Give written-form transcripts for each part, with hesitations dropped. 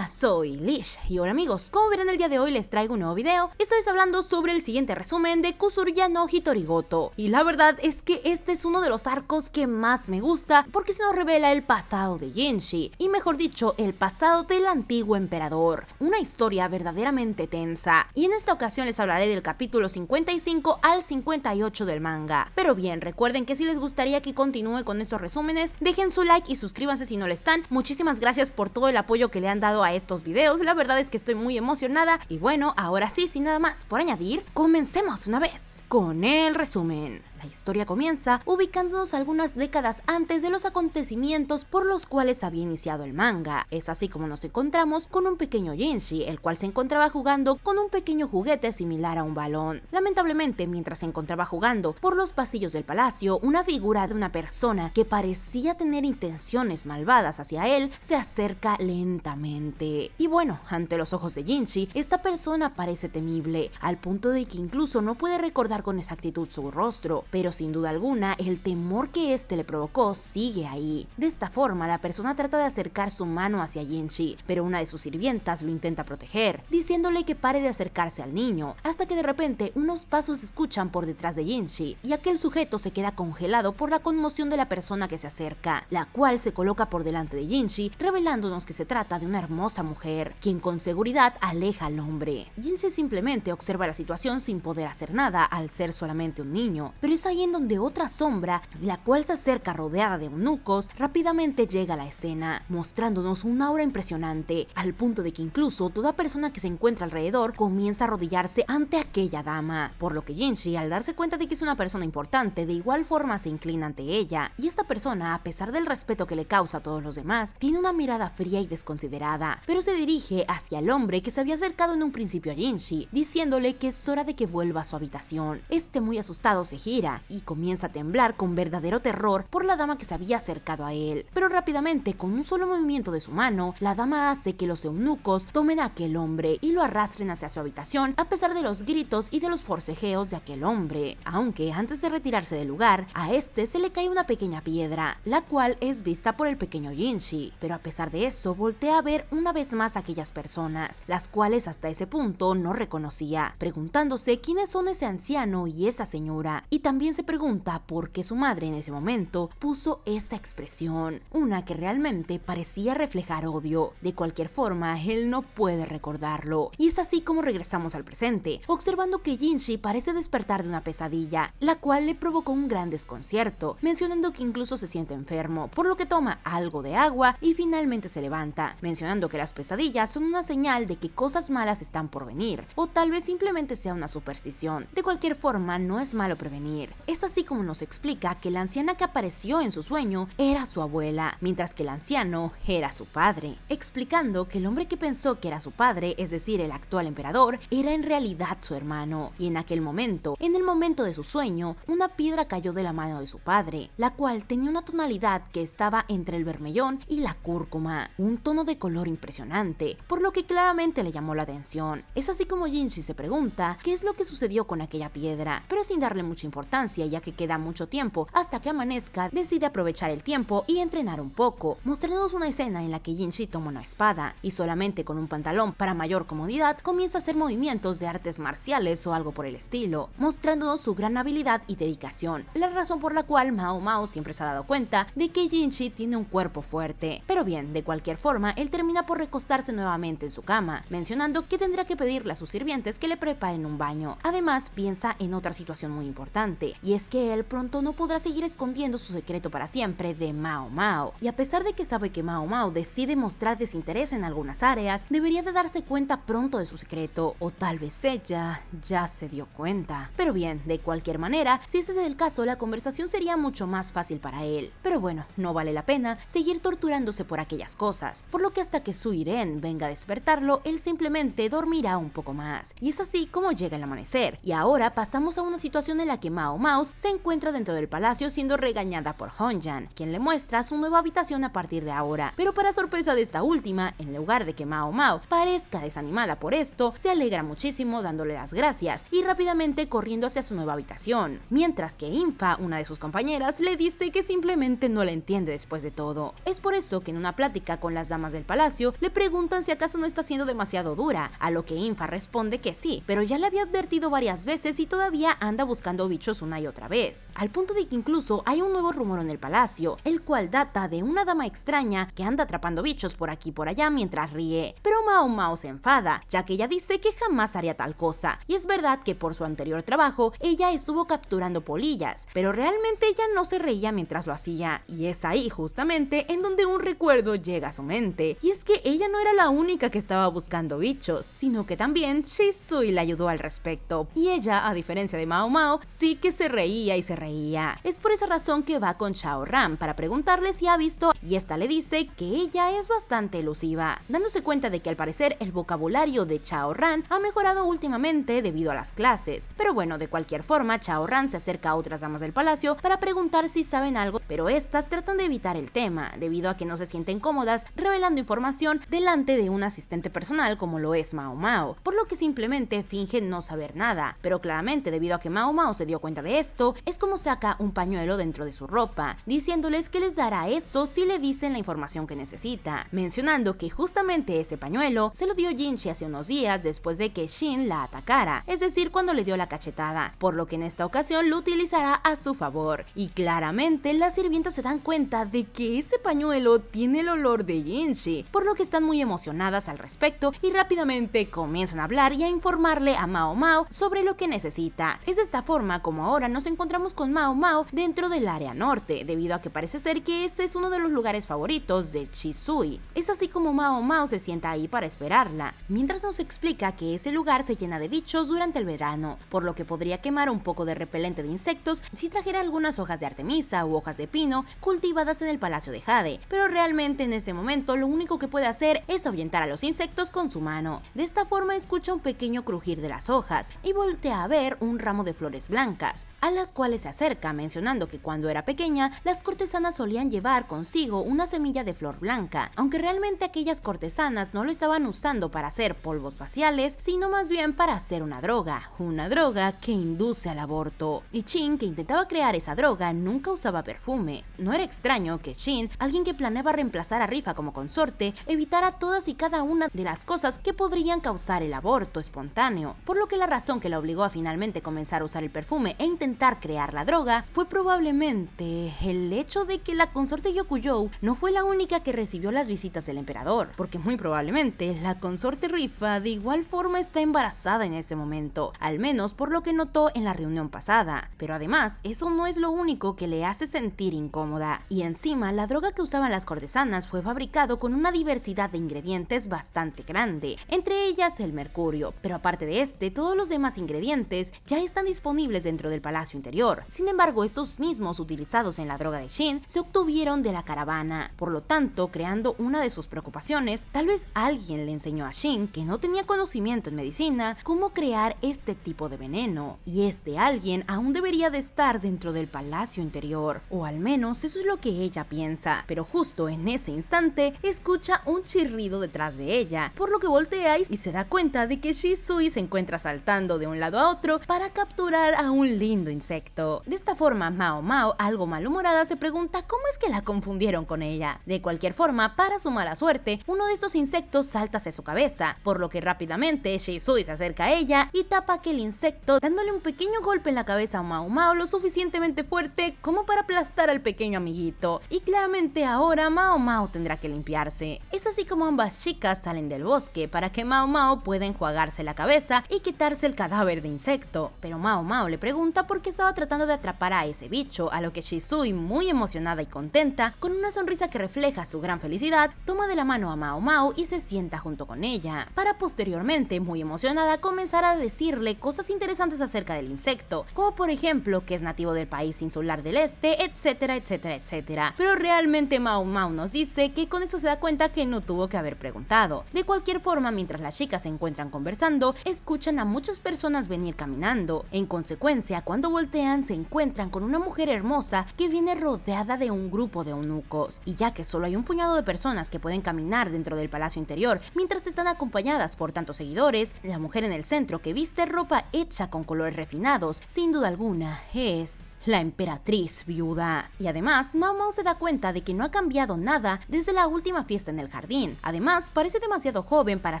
Hola, soy Lish y hola amigos, como verán el día de hoy les traigo un nuevo video. Estoy hablando sobre el siguiente resumen de Kuzuruya no Hitorigoto y la verdad es que este es uno de los arcos que más me gusta porque se nos revela el pasado de Jinshi y mejor dicho el pasado del antiguo emperador, una historia verdaderamente tensa y en esta ocasión les hablaré del capítulo 55 al 58 del manga. Pero bien, recuerden que si les gustaría que continúe con estos resúmenes, dejen su like y suscríbanse si no lo están. Muchísimas gracias por todo el apoyo que le han dado a estos videos, la verdad es que estoy muy emocionada y bueno, ahora sí, sin nada más por añadir, comencemos una vez con el resumen. La historia comienza ubicándonos algunas décadas antes de los acontecimientos por los cuales había iniciado el manga. Es así como nos encontramos con un pequeño Jinshi, el cual se encontraba jugando con un pequeño juguete similar a un balón. Lamentablemente, mientras se encontraba jugando por los pasillos del palacio, una figura de una persona que parecía tener intenciones malvadas hacia él se acerca lentamente. Y bueno, ante los ojos de Jinshi, esta persona parece temible, al punto de que incluso no puede recordar con exactitud su rostro. Pero sin duda alguna, el temor que este le provocó sigue ahí. De esta forma, la persona trata de acercar su mano hacia Jinshi, pero una de sus sirvientas lo intenta proteger, diciéndole que pare de acercarse al niño, hasta que de repente unos pasos se escuchan por detrás de Jinshi, y aquel sujeto se queda congelado por la conmoción de la persona que se acerca, la cual se coloca por delante de Jinshi, revelándonos que se trata de una hermosa mujer, quien con seguridad aleja al hombre. Jinshi simplemente observa la situación sin poder hacer nada al ser solamente un niño, pero es ahí en donde otra sombra, la cual se acerca rodeada de eunucos, rápidamente llega a la escena, mostrándonos un aura impresionante, al punto de que incluso toda persona que se encuentra alrededor comienza a arrodillarse ante aquella dama, por lo que Jinshi, al darse cuenta de que es una persona importante, de igual forma se inclina ante ella, y esta persona, a pesar del respeto que le causa a todos los demás, tiene una mirada fría y desconsiderada, pero se dirige hacia el hombre que se había acercado en un principio a Jinshi, diciéndole que es hora de que vuelva a su habitación. Este, muy asustado, se gira y comienza a temblar con verdadero terror por la dama que se había acercado a él, pero rápidamente con un solo movimiento de su mano, la dama hace que los eunucos tomen a aquel hombre y lo arrastren hacia su habitación a pesar de los gritos y de los forcejeos de aquel hombre, aunque antes de retirarse del lugar, a este se le cae una pequeña piedra, la cual es vista por el pequeño Jinshi, pero a pesar de eso voltea a ver una vez más a aquellas personas, las cuales hasta ese punto no reconocía, preguntándose quiénes son ese anciano y esa señora, y también se pregunta por qué su madre en ese momento puso esa expresión, una que realmente parecía reflejar odio. De cualquier forma, él no puede recordarlo, y es así como regresamos al presente, observando que Jinshi parece despertar de una pesadilla, la cual le provocó un gran desconcierto, mencionando que incluso se siente enfermo, por lo que toma algo de agua y finalmente se levanta, mencionando que las pesadillas son una señal de que cosas malas están por venir, o tal vez simplemente sea una superstición. De cualquier forma, no es malo prevenir. Es así como nos explica que la anciana que apareció en su sueño era su abuela, mientras que el anciano era su padre, explicando que el hombre que pensó que era su padre, es decir, el actual emperador, era en realidad su hermano, y en aquel momento, en el momento de su sueño, una piedra cayó de la mano de su padre, la cual tenía una tonalidad que estaba entre el vermellón y la cúrcuma, un tono de color impresionante, por lo que claramente le llamó la atención. Es así como Jinshi se pregunta qué es lo que sucedió con aquella piedra, pero sin darle mucha importancia ya que queda mucho tiempo hasta que amanezca, decide aprovechar el tiempo y entrenar un poco, mostrándonos una escena en la que Jinshi toma una espada y solamente con un pantalón para mayor comodidad comienza a hacer movimientos de artes marciales o algo por el estilo, mostrándonos su gran habilidad y dedicación, la razón por la cual Mao Mao siempre se ha dado cuenta de que Jinshi tiene un cuerpo fuerte. Pero bien, de cualquier forma, él termina por recostarse nuevamente en su cama, mencionando que tendrá que pedirle a sus sirvientes que le preparen un baño. Además, piensa en otra situación muy importante, y es que él pronto no podrá seguir escondiendo su secreto para siempre de Mao Mao, y a pesar de que sabe que Mao Mao decide mostrar desinterés en algunas áreas, debería de darse cuenta pronto de su secreto, o tal vez ella ya se dio cuenta. Pero bien, de cualquier manera, si ese es el caso, la conversación sería mucho más fácil para él, pero bueno, no vale la pena seguir torturándose por aquellas cosas, por lo que hasta que su Iren venga a despertarlo, él simplemente dormirá un poco más, y es así como llega el amanecer, y ahora pasamos a una situación en la que Mao Mao Mao se encuentra dentro del palacio siendo regañada por Hongyan, quien le muestra su nueva habitación a partir de ahora. Pero para sorpresa de esta última, en lugar de que Mao Mao parezca desanimada por esto, se alegra muchísimo dándole las gracias y rápidamente corriendo hacia su nueva habitación. Mientras que Infa, una de sus compañeras, le dice que simplemente no la entiende después de todo. Es por eso que en una plática con las damas del palacio le preguntan si acaso no está siendo demasiado dura, a lo que Infa responde que sí, pero ya le había advertido varias veces y todavía anda buscando bichos una y otra vez, al punto de que incluso hay un nuevo rumor en el palacio, el cual data de una dama extraña que anda atrapando bichos por aquí y por allá mientras ríe. Pero Mao Mao se enfada, ya que ella dice que jamás haría tal cosa, y es verdad que por su anterior trabajo ella estuvo capturando polillas, pero realmente ella no se reía mientras lo hacía, y es ahí justamente en donde un recuerdo llega a su mente, y es que ella no era la única que estaba buscando bichos, sino que también Shisui le ayudó al respecto, y ella, a diferencia de Mao Mao, sí que se reía y se reía. Es por esa razón que va con Chao Ran para preguntarle si ha visto, y esta le dice que ella es bastante elusiva, dándose cuenta de que al parecer el vocabulario de Chao Ran ha mejorado últimamente debido a las clases. Pero bueno, de cualquier forma, Chao Ran se acerca a otras damas del palacio para preguntar si saben algo, pero estas tratan de evitar el tema, debido a que no se sienten cómodas revelando información delante de un asistente personal como lo es Mao Mao, por lo que simplemente fingen no saber nada. Pero claramente, debido a que Mao Mao se dio cuenta de esto, es como saca un pañuelo dentro de su ropa, diciéndoles que les dará eso si le dicen la información que necesita, mencionando que justamente ese pañuelo se lo dio Jinchi hace unos días después de que Shin la atacara, es decir, cuando le dio la cachetada, por lo que en esta ocasión lo utilizará a su favor. Y claramente las sirvientas se dan cuenta de que ese pañuelo tiene el olor de Jinchi, por lo que están muy emocionadas al respecto y rápidamente comienzan a hablar y a informarle a Mao Mao sobre lo que necesita. Es de esta forma como ahora nos encontramos con Mao Mao dentro del área norte, debido a que parece ser que ese es uno de los lugares favoritos de Shisui. Es así como Mao Mao se sienta ahí para esperarla, mientras nos explica que ese lugar se llena de bichos durante el verano, por lo que podría quemar un poco de repelente de insectos si trajera algunas hojas de artemisa u hojas de pino cultivadas en el Palacio de Jade, pero realmente en este momento lo único que puede hacer es ahuyentar a los insectos con su mano. De esta forma escucha un pequeño crujir de las hojas y voltea a ver un ramo de flores blancas, a las cuales se acerca, mencionando que cuando era pequeña las cortesanas solían llevar consigo una semilla de flor blanca, aunque realmente aquellas cortesanas no lo estaban usando para hacer polvos faciales, sino más bien para hacer una droga que induce al aborto. Y Shin, que intentaba crear esa droga, nunca usaba perfume. No era extraño que Shin, alguien que planeaba reemplazar a Rifa como consorte, evitara todas y cada una de las cosas que podrían causar el aborto espontáneo, por lo que la razón que la obligó a finalmente comenzar a usar el perfume e intentar crear la droga fue probablemente el hecho de que la consorte Hyokujou no fue la única que recibió las visitas del emperador, porque muy probablemente la consorte Rifa de igual forma está embarazada en ese momento, al menos por lo que notó en la reunión pasada. Pero además, eso no es lo único que le hace sentir incómoda, y encima la droga que usaban las cortesanas fue fabricado con una diversidad de ingredientes bastante grande, entre ellas el mercurio, pero aparte de este, todos los demás ingredientes ya están disponibles dentro del palacio interior. Sin embargo, estos mismos utilizados en la droga de Shin se obtuvieron de la caravana, por lo tanto, creando una de sus preocupaciones, tal vez alguien le enseñó a Shin, que no tenía conocimiento en medicina, cómo crear este tipo de veneno, y este alguien aún debería de estar dentro del palacio interior, o al menos eso es lo que ella piensa, pero justo en ese instante escucha un chirrido detrás de ella, por lo que voltea y se da cuenta de que Shisui se encuentra saltando de un lado a otro para capturar a un lindo insecto. De esta forma, Mao Mao, algo malhumorada, se pregunta cómo es que la confundieron con ella. De cualquier forma, para su mala suerte, uno de estos insectos salta hacia su cabeza, por lo que rápidamente Shisui se acerca a ella y tapa aquel insecto, dándole un pequeño golpe en la cabeza a Mao Mao lo suficientemente fuerte como para aplastar al pequeño amiguito. Y claramente ahora Mao Mao tendrá que limpiarse. Es así como ambas chicas salen del bosque para que Mao Mao pueda enjuagarse la cabeza y quitarse el cadáver de insecto. Pero Mao Mao le pregunta por qué estaba tratando de atrapar a ese bicho, a lo que Shisui, muy emocionada y contenta, con una sonrisa que refleja su gran felicidad, toma de la mano a Mao Mao y se sienta junto con ella, para posteriormente, muy emocionada, comenzar a decirle cosas interesantes acerca del insecto, como por ejemplo que es nativo del país insular del este, etcétera, etcétera, etcétera. Pero realmente Mao Mao nos dice que con esto se da cuenta que no tuvo que haber preguntado. De cualquier forma, mientras las chicas se encuentran conversando, escuchan a muchas personas venir caminando. En consecuencia, para cuando voltean se encuentran con una mujer hermosa que viene rodeada de un grupo de eunucos, y ya que solo hay un puñado de personas que pueden caminar dentro del palacio interior mientras están acompañadas por tantos seguidores, la mujer en el centro que viste ropa hecha con colores refinados, sin duda alguna, es la emperatriz viuda. Y además, Mao Mao se da cuenta de que no ha cambiado nada desde la última fiesta en el jardín. Además, parece demasiado joven para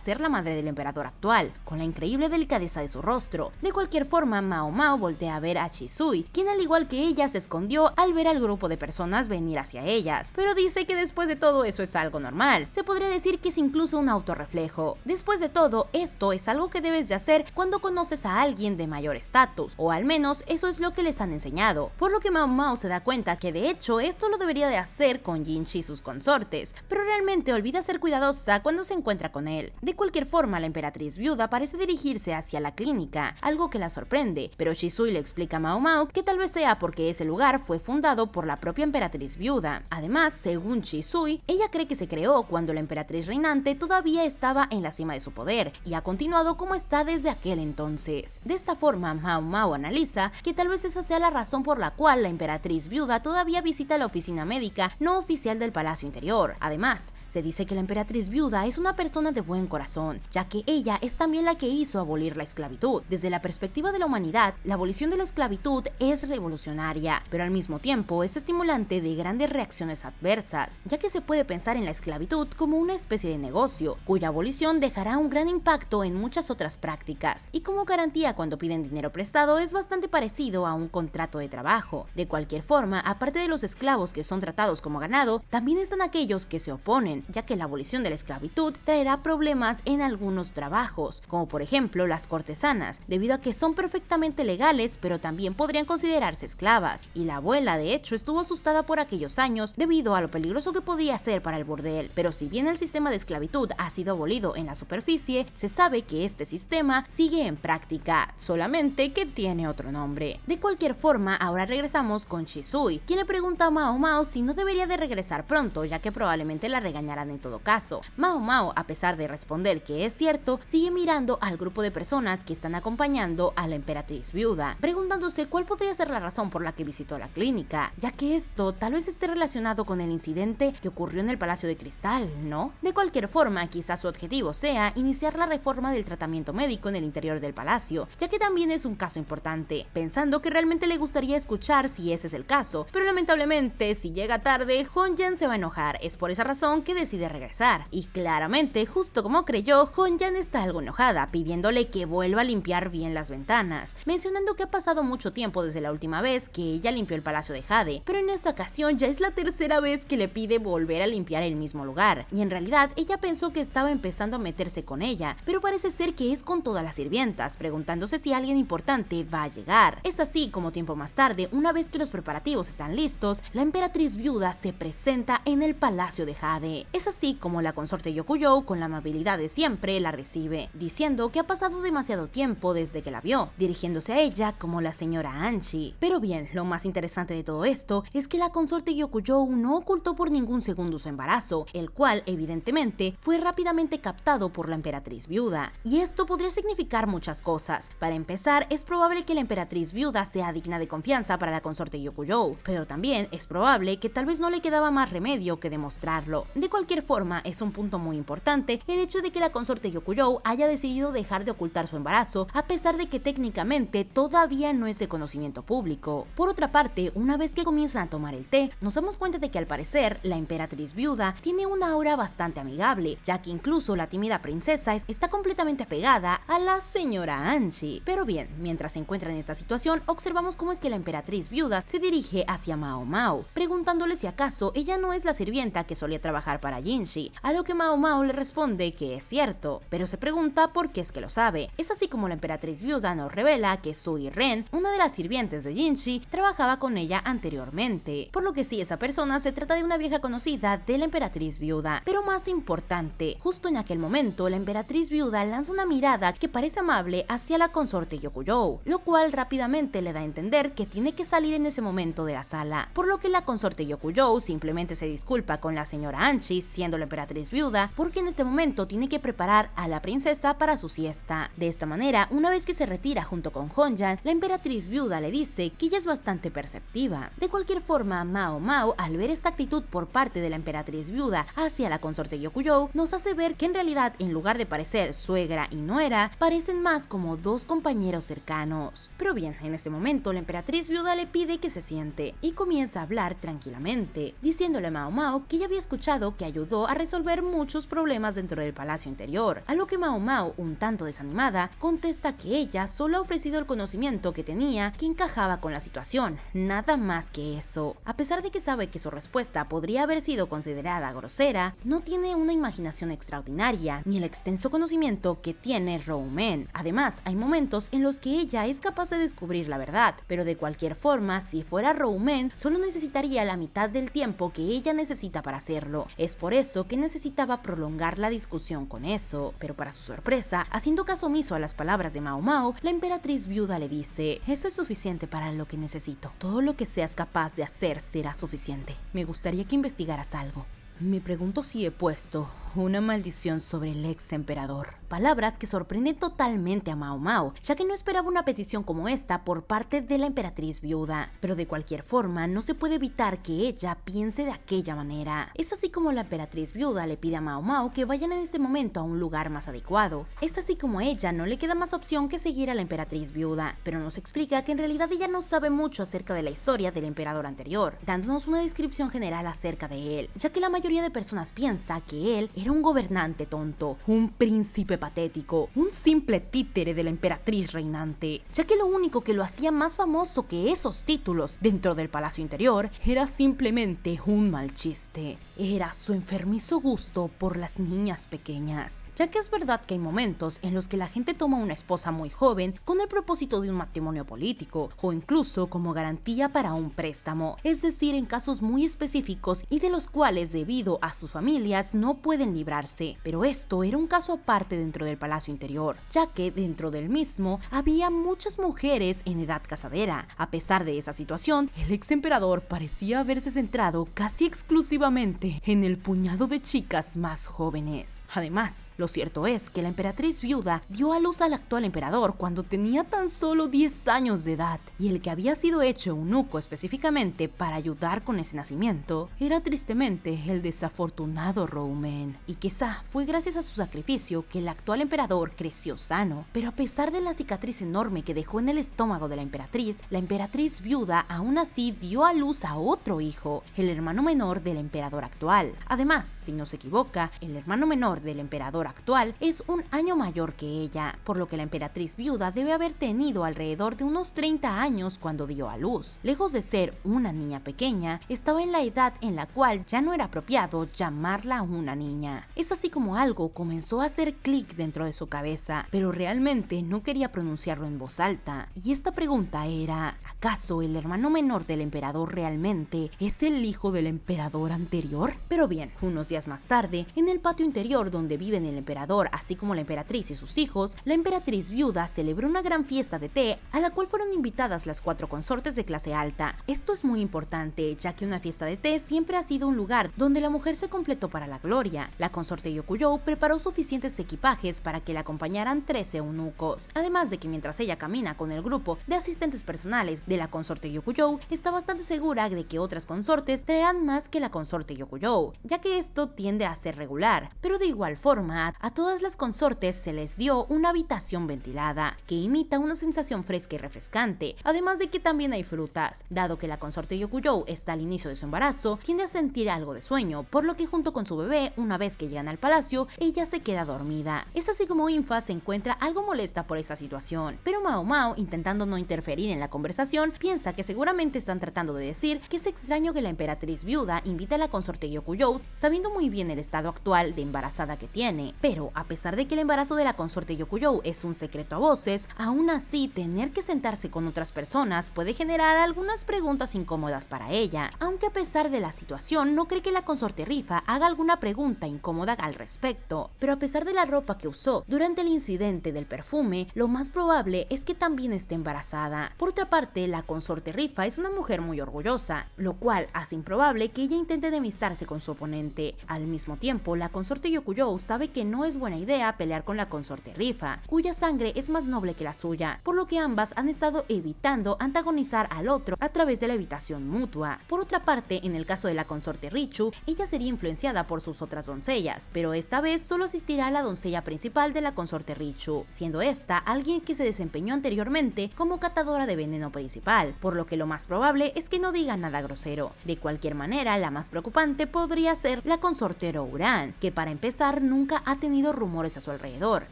ser la madre del emperador actual, con la increíble delicadeza de su rostro. De cualquier forma, Mao Mao voltea a ver a Shisui, quien al igual que ella se escondió al ver al grupo de personas venir hacia ellas, pero dice que después de todo eso es algo normal. Se podría decir que es incluso un autorreflejo. Después de todo, esto es algo que debes de hacer cuando conoces a alguien de mayor estatus, o al menos eso es lo que les han enseñado, por lo que Mao Mao se da cuenta que de hecho esto lo debería de hacer con Jinchi y sus consortes, pero realmente olvida ser cuidadosa cuando se encuentra con él. De cualquier forma, la emperatriz viuda parece dirigirse hacia la clínica, algo que la sorprende, pero Shisui le explica a Mao Mao que tal vez sea porque ese lugar fue fundado por la propia emperatriz viuda. Además, según Shisui, ella cree que se creó cuando la emperatriz reinante todavía estaba en la cima de su poder, y ha continuado como está desde aquel entonces. De esta forma, Mao Mao analiza que tal vez esa sea la razón por la cual la emperatriz viuda todavía visita la oficina médica no oficial del palacio interior. Además, se dice que la emperatriz viuda es una persona de buen corazón, ya que ella es también la que hizo abolir la esclavitud. Desde la perspectiva de la humanidad, la abolición de la esclavitud es revolucionaria, pero al mismo tiempo es estimulante de grandes reacciones adversas, ya que se puede pensar en la esclavitud como una especie de negocio, cuya abolición dejará un gran impacto en muchas otras prácticas, y como garantía cuando piden dinero prestado es bastante parecido a un contrato de trabajo. De cualquier forma, aparte de los esclavos que son tratados como ganado, también están aquellos que se oponen, ya que la abolición de la esclavitud traerá problemas en algunos trabajos, como por ejemplo las cortesanas, debido a que son perfectamente legales, pero también podrían considerarse esclavas, y la abuela de hecho estuvo asustada por aquellos años debido a lo peligroso que podía ser para el burdel. Pero si bien el sistema de esclavitud ha sido abolido en la superficie, se sabe que este sistema sigue en práctica, solamente que tiene otro nombre. De cualquier forma, ahora regresamos con Shisui, quien le pregunta a Mao Mao si no debería de regresar pronto, ya que probablemente la regañarán en todo caso. Mao Mao, a pesar de responder que es cierto, sigue mirando al grupo de personas que están acompañando a la emperatriz viuda, preguntándose cuál podría ser la razón por la que visitó la clínica, ya que esto tal vez esté relacionado con el incidente que ocurrió en el Palacio de Cristal, ¿no? De cualquier forma, quizás su objetivo sea iniciar la reforma del tratamiento médico en el interior del palacio, ya que también es un caso importante, pensando que realmente le gustaría escuchar si ese es el caso, pero lamentablemente si llega tarde, Honjan se va a enojar. Es por esa razón que decide regresar, y claramente, justo como creyó, Honjan está algo enojada, pidiéndole que vuelva a limpiar bien las ventanas, mencionando que ha pasado mucho tiempo desde la última vez que ella limpió el palacio de Jade, pero en esta ocasión ya es la tercera vez que le pide volver a limpiar el mismo lugar, y en realidad ella pensó que estaba empezando a meterse con ella, pero parece ser que es con todas las sirvientas, preguntándose si alguien importante va a llegar. Es así como tiempo más tarde, una vez que los preparativos están listos, la emperatriz viuda se presenta en el palacio de Jade. Es así como la consorte Yokuyou, con la amabilidad de siempre, la recibe, diciendo que ha pasado demasiado tiempo desde que la vio, dirigiéndose a ella como la señora Anchi. Pero bien, lo más interesante de todo esto es que la consorte Yokuyou no ocultó por ningún segundo su embarazo, el cual evidentemente fue rápidamente captado por la emperatriz viuda, y esto podría significar muchas cosas. Para empezar, es probable que la emperatriz viuda sea digna de confianza para la consorte Yokuyou, pero también es probable que tal vez no le quedaba más remedio que demostrarlo. De cualquier forma, es un punto muy importante el hecho de que la consorte Yokuyou haya decidido dejar de ocultar su embarazo, a pesar de que técnicamente todavía no es de conocimiento público. Por otra parte, una vez que comienzan a tomar el té, nos damos cuenta de que al parecer la emperatriz viuda tiene una aura bastante amigable, ya que incluso la tímida princesa está completamente apegada a la señora Anchi. Pero bien, mientras se encuentra en esta situación, observamos cómo es que la emperatriz viuda se dirige hacia Mao Mao, preguntándole si acaso ella no es la sirvienta que solía trabajar para Jinchi, a lo que Mao Mao le responde que es cierto, pero se pregunta por qué es que lo sabe. Es así como la emperatriz viuda nos revela que Sui Ren, una de las sirvientes de Jinchi, trabajaba con ella anteriormente, por lo que sí, esa persona se trata de una vieja conocida de la emperatriz viuda. Pero más importante, justo en aquel momento la emperatriz viuda lanza una mirada que parece amable hacia la consorte Yokuyou, lo cual rápidamente le da a entender que tiene que salir en ese momento de la sala, por lo que la consorte Yokuyou simplemente se disculpa con la señora Anchi, siendo la emperatriz viuda, porque en este momento tiene que preparar a la princesa para su siesta. De esta manera, una vez que se retira junto con Honjan, la emperatriz viuda le dice que ella es bastante perceptiva. De cualquier forma, Mao Mao, al ver esta actitud por parte de la emperatriz viuda hacia la consorte Gyokujou, nos hace ver que en realidad, en lugar de parecer suegra y nuera, parecen más como dos compañeros cercanos. Pero bien, en este momento la emperatriz viuda le pide que se siente y comienza a hablar tranquilamente, diciéndole a Mao Mao que ya había escuchado que ayudó a resolver muchos problemas dentro del palacio interior, a lo que Mao Mao, un tanto desanimada, contesta que ella solo ha ofrecido el conocimiento que tenía que encajaba con la situación, nada más que eso. A pesar de que sabe que su respuesta podría haber sido considerada grosera, no tiene una imaginación extraordinaria ni el extenso conocimiento que tiene Roumen. Además, hay momentos en los que ella es capaz de descubrir la verdad, pero de cualquier forma, si fuera Roumen, solo necesitaría la mitad del tiempo que ella necesita para hacerlo. Es por eso que necesitaba prolongar la discusión con eso. Pero para su sorpresa, haciendo caso omiso a las palabras de Mao Mao, la emperatriz viuda le dice: eso es suficiente para lo que necesito. Todo lo que seas capaz de hacer será suficiente. Me gustaría que investigaras algo. Me pregunto si he puesto una maldición sobre el ex emperador. Palabras que sorprenden totalmente a Mao Mao, ya que no esperaba una petición como esta por parte de la emperatriz viuda. Pero de cualquier forma, no se puede evitar que ella piense de aquella manera. Es así como la emperatriz viuda le pide a Mao Mao que vayan en este momento a un lugar más adecuado. Es así como a ella no le queda más opción que seguir a la emperatriz viuda, pero nos explica que en realidad ella no sabe mucho acerca de la historia del emperador anterior, dándonos una descripción general acerca de él, ya que la mayoría de personas piensa que él era un gobernante tonto, un príncipe patético, un simple títere de la emperatriz reinante, ya que lo único que lo hacía más famoso que esos títulos dentro del palacio interior era simplemente un mal chiste. Era su enfermizo gusto por las niñas pequeñas, ya que es verdad que hay momentos en los que la gente toma una esposa muy joven con el propósito de un matrimonio político o incluso como garantía para un préstamo, es decir, en casos muy específicos y de los cuales debido a sus familias no pueden librarse, pero esto era un caso aparte dentro del palacio interior, ya que dentro del mismo había muchas mujeres en edad casadera. A pesar de esa situación, el ex emperador parecía haberse centrado casi exclusivamente en el puñado de chicas más jóvenes. Además, lo cierto es que la emperatriz viuda dio a luz al actual emperador cuando tenía tan solo 10 años de edad, y el que había sido hecho eunuco específicamente para ayudar con ese nacimiento era tristemente el desafortunado Roumen, y quizá fue gracias a su sacrificio que el actual emperador creció sano. Pero a pesar de la cicatriz enorme que dejó en el estómago de la emperatriz viuda aún así dio a luz a otro hijo, el hermano menor del emperador actual. Además, si no se equivoca, el hermano menor del emperador actual es un año mayor que ella, por lo que la emperatriz viuda debe haber tenido alrededor de unos 30 años cuando dio a luz. Lejos de ser una niña pequeña, estaba en la edad en la cual ya no era apropiado llamarla una niña. Es así como algo comenzó a hacer clic dentro de su cabeza, pero realmente no quería pronunciarlo en voz alta. Y esta pregunta era: ¿acaso el hermano menor del emperador realmente es el hijo del emperador anterior? Pero bien, unos días más tarde, en el patio interior donde viven el emperador así como la emperatriz y sus hijos, la emperatriz viuda celebró una gran fiesta de té a la cual fueron invitadas las 4 consortes de clase alta. Esto es muy importante, ya que una fiesta de té siempre ha sido un lugar donde la mujer se completó para la gloria. La consorte Gyokujou preparó suficientes equipajes para que la acompañaran 13 eunucos, además de que mientras ella camina con el grupo de asistentes personales de la consorte Gyokujou, está bastante segura de que otras consortes traerán más que la consorte Gyokujou, ya que esto tiende a ser regular. Pero de igual forma, a todas las consortes se les dio una habitación ventilada, que imita una sensación fresca y refrescante, además de que también hay frutas. Dado que la consorte Gyokujou está al inicio de su embarazo, tiende a sentir algo de sueño, por lo que junto con su bebé, una vez que llegan al palacio, ella se queda dormida. Es así como Infa se encuentra algo molesta por esta situación, pero Mao Mao, intentando no interferir en la conversación, piensa que seguramente están tratando de decir que es extraño que la emperatriz viuda invite a la consorte Gyokujou, sabiendo muy bien el estado actual de embarazada que tiene. Pero a pesar de que el embarazo de la consorte Gyokujou es un secreto a voces, aún así tener que sentarse con otras personas puede generar algunas preguntas incómodas para ella, aunque a pesar de la situación no cree que la consorte Rifa haga alguna pregunta incómoda al respecto. Pero a pesar de la ropa que usó durante el incidente del perfume, lo más probable es que también esté embarazada. Por otra parte, la consorte Rifa es una mujer muy orgullosa, lo cual hace improbable que ella intente enemistarse enfrentarse con su oponente. Al mismo tiempo, la consorte Gyokujou sabe que no es buena idea pelear con la consorte Rifa, cuya sangre es más noble que la suya, por lo que ambas han estado evitando antagonizar al otro a través de la evitación mutua. Por otra parte, en el caso de la consorte Richu, ella sería influenciada por sus otras doncellas, pero esta vez solo asistirá a la doncella principal de la consorte Richu, siendo esta alguien que se desempeñó anteriormente como catadora de veneno principal, por lo que lo más probable es que no diga nada grosero. De cualquier manera, la más preocupante podría ser la consorte Rouran, que para empezar nunca ha tenido rumores a su alrededor,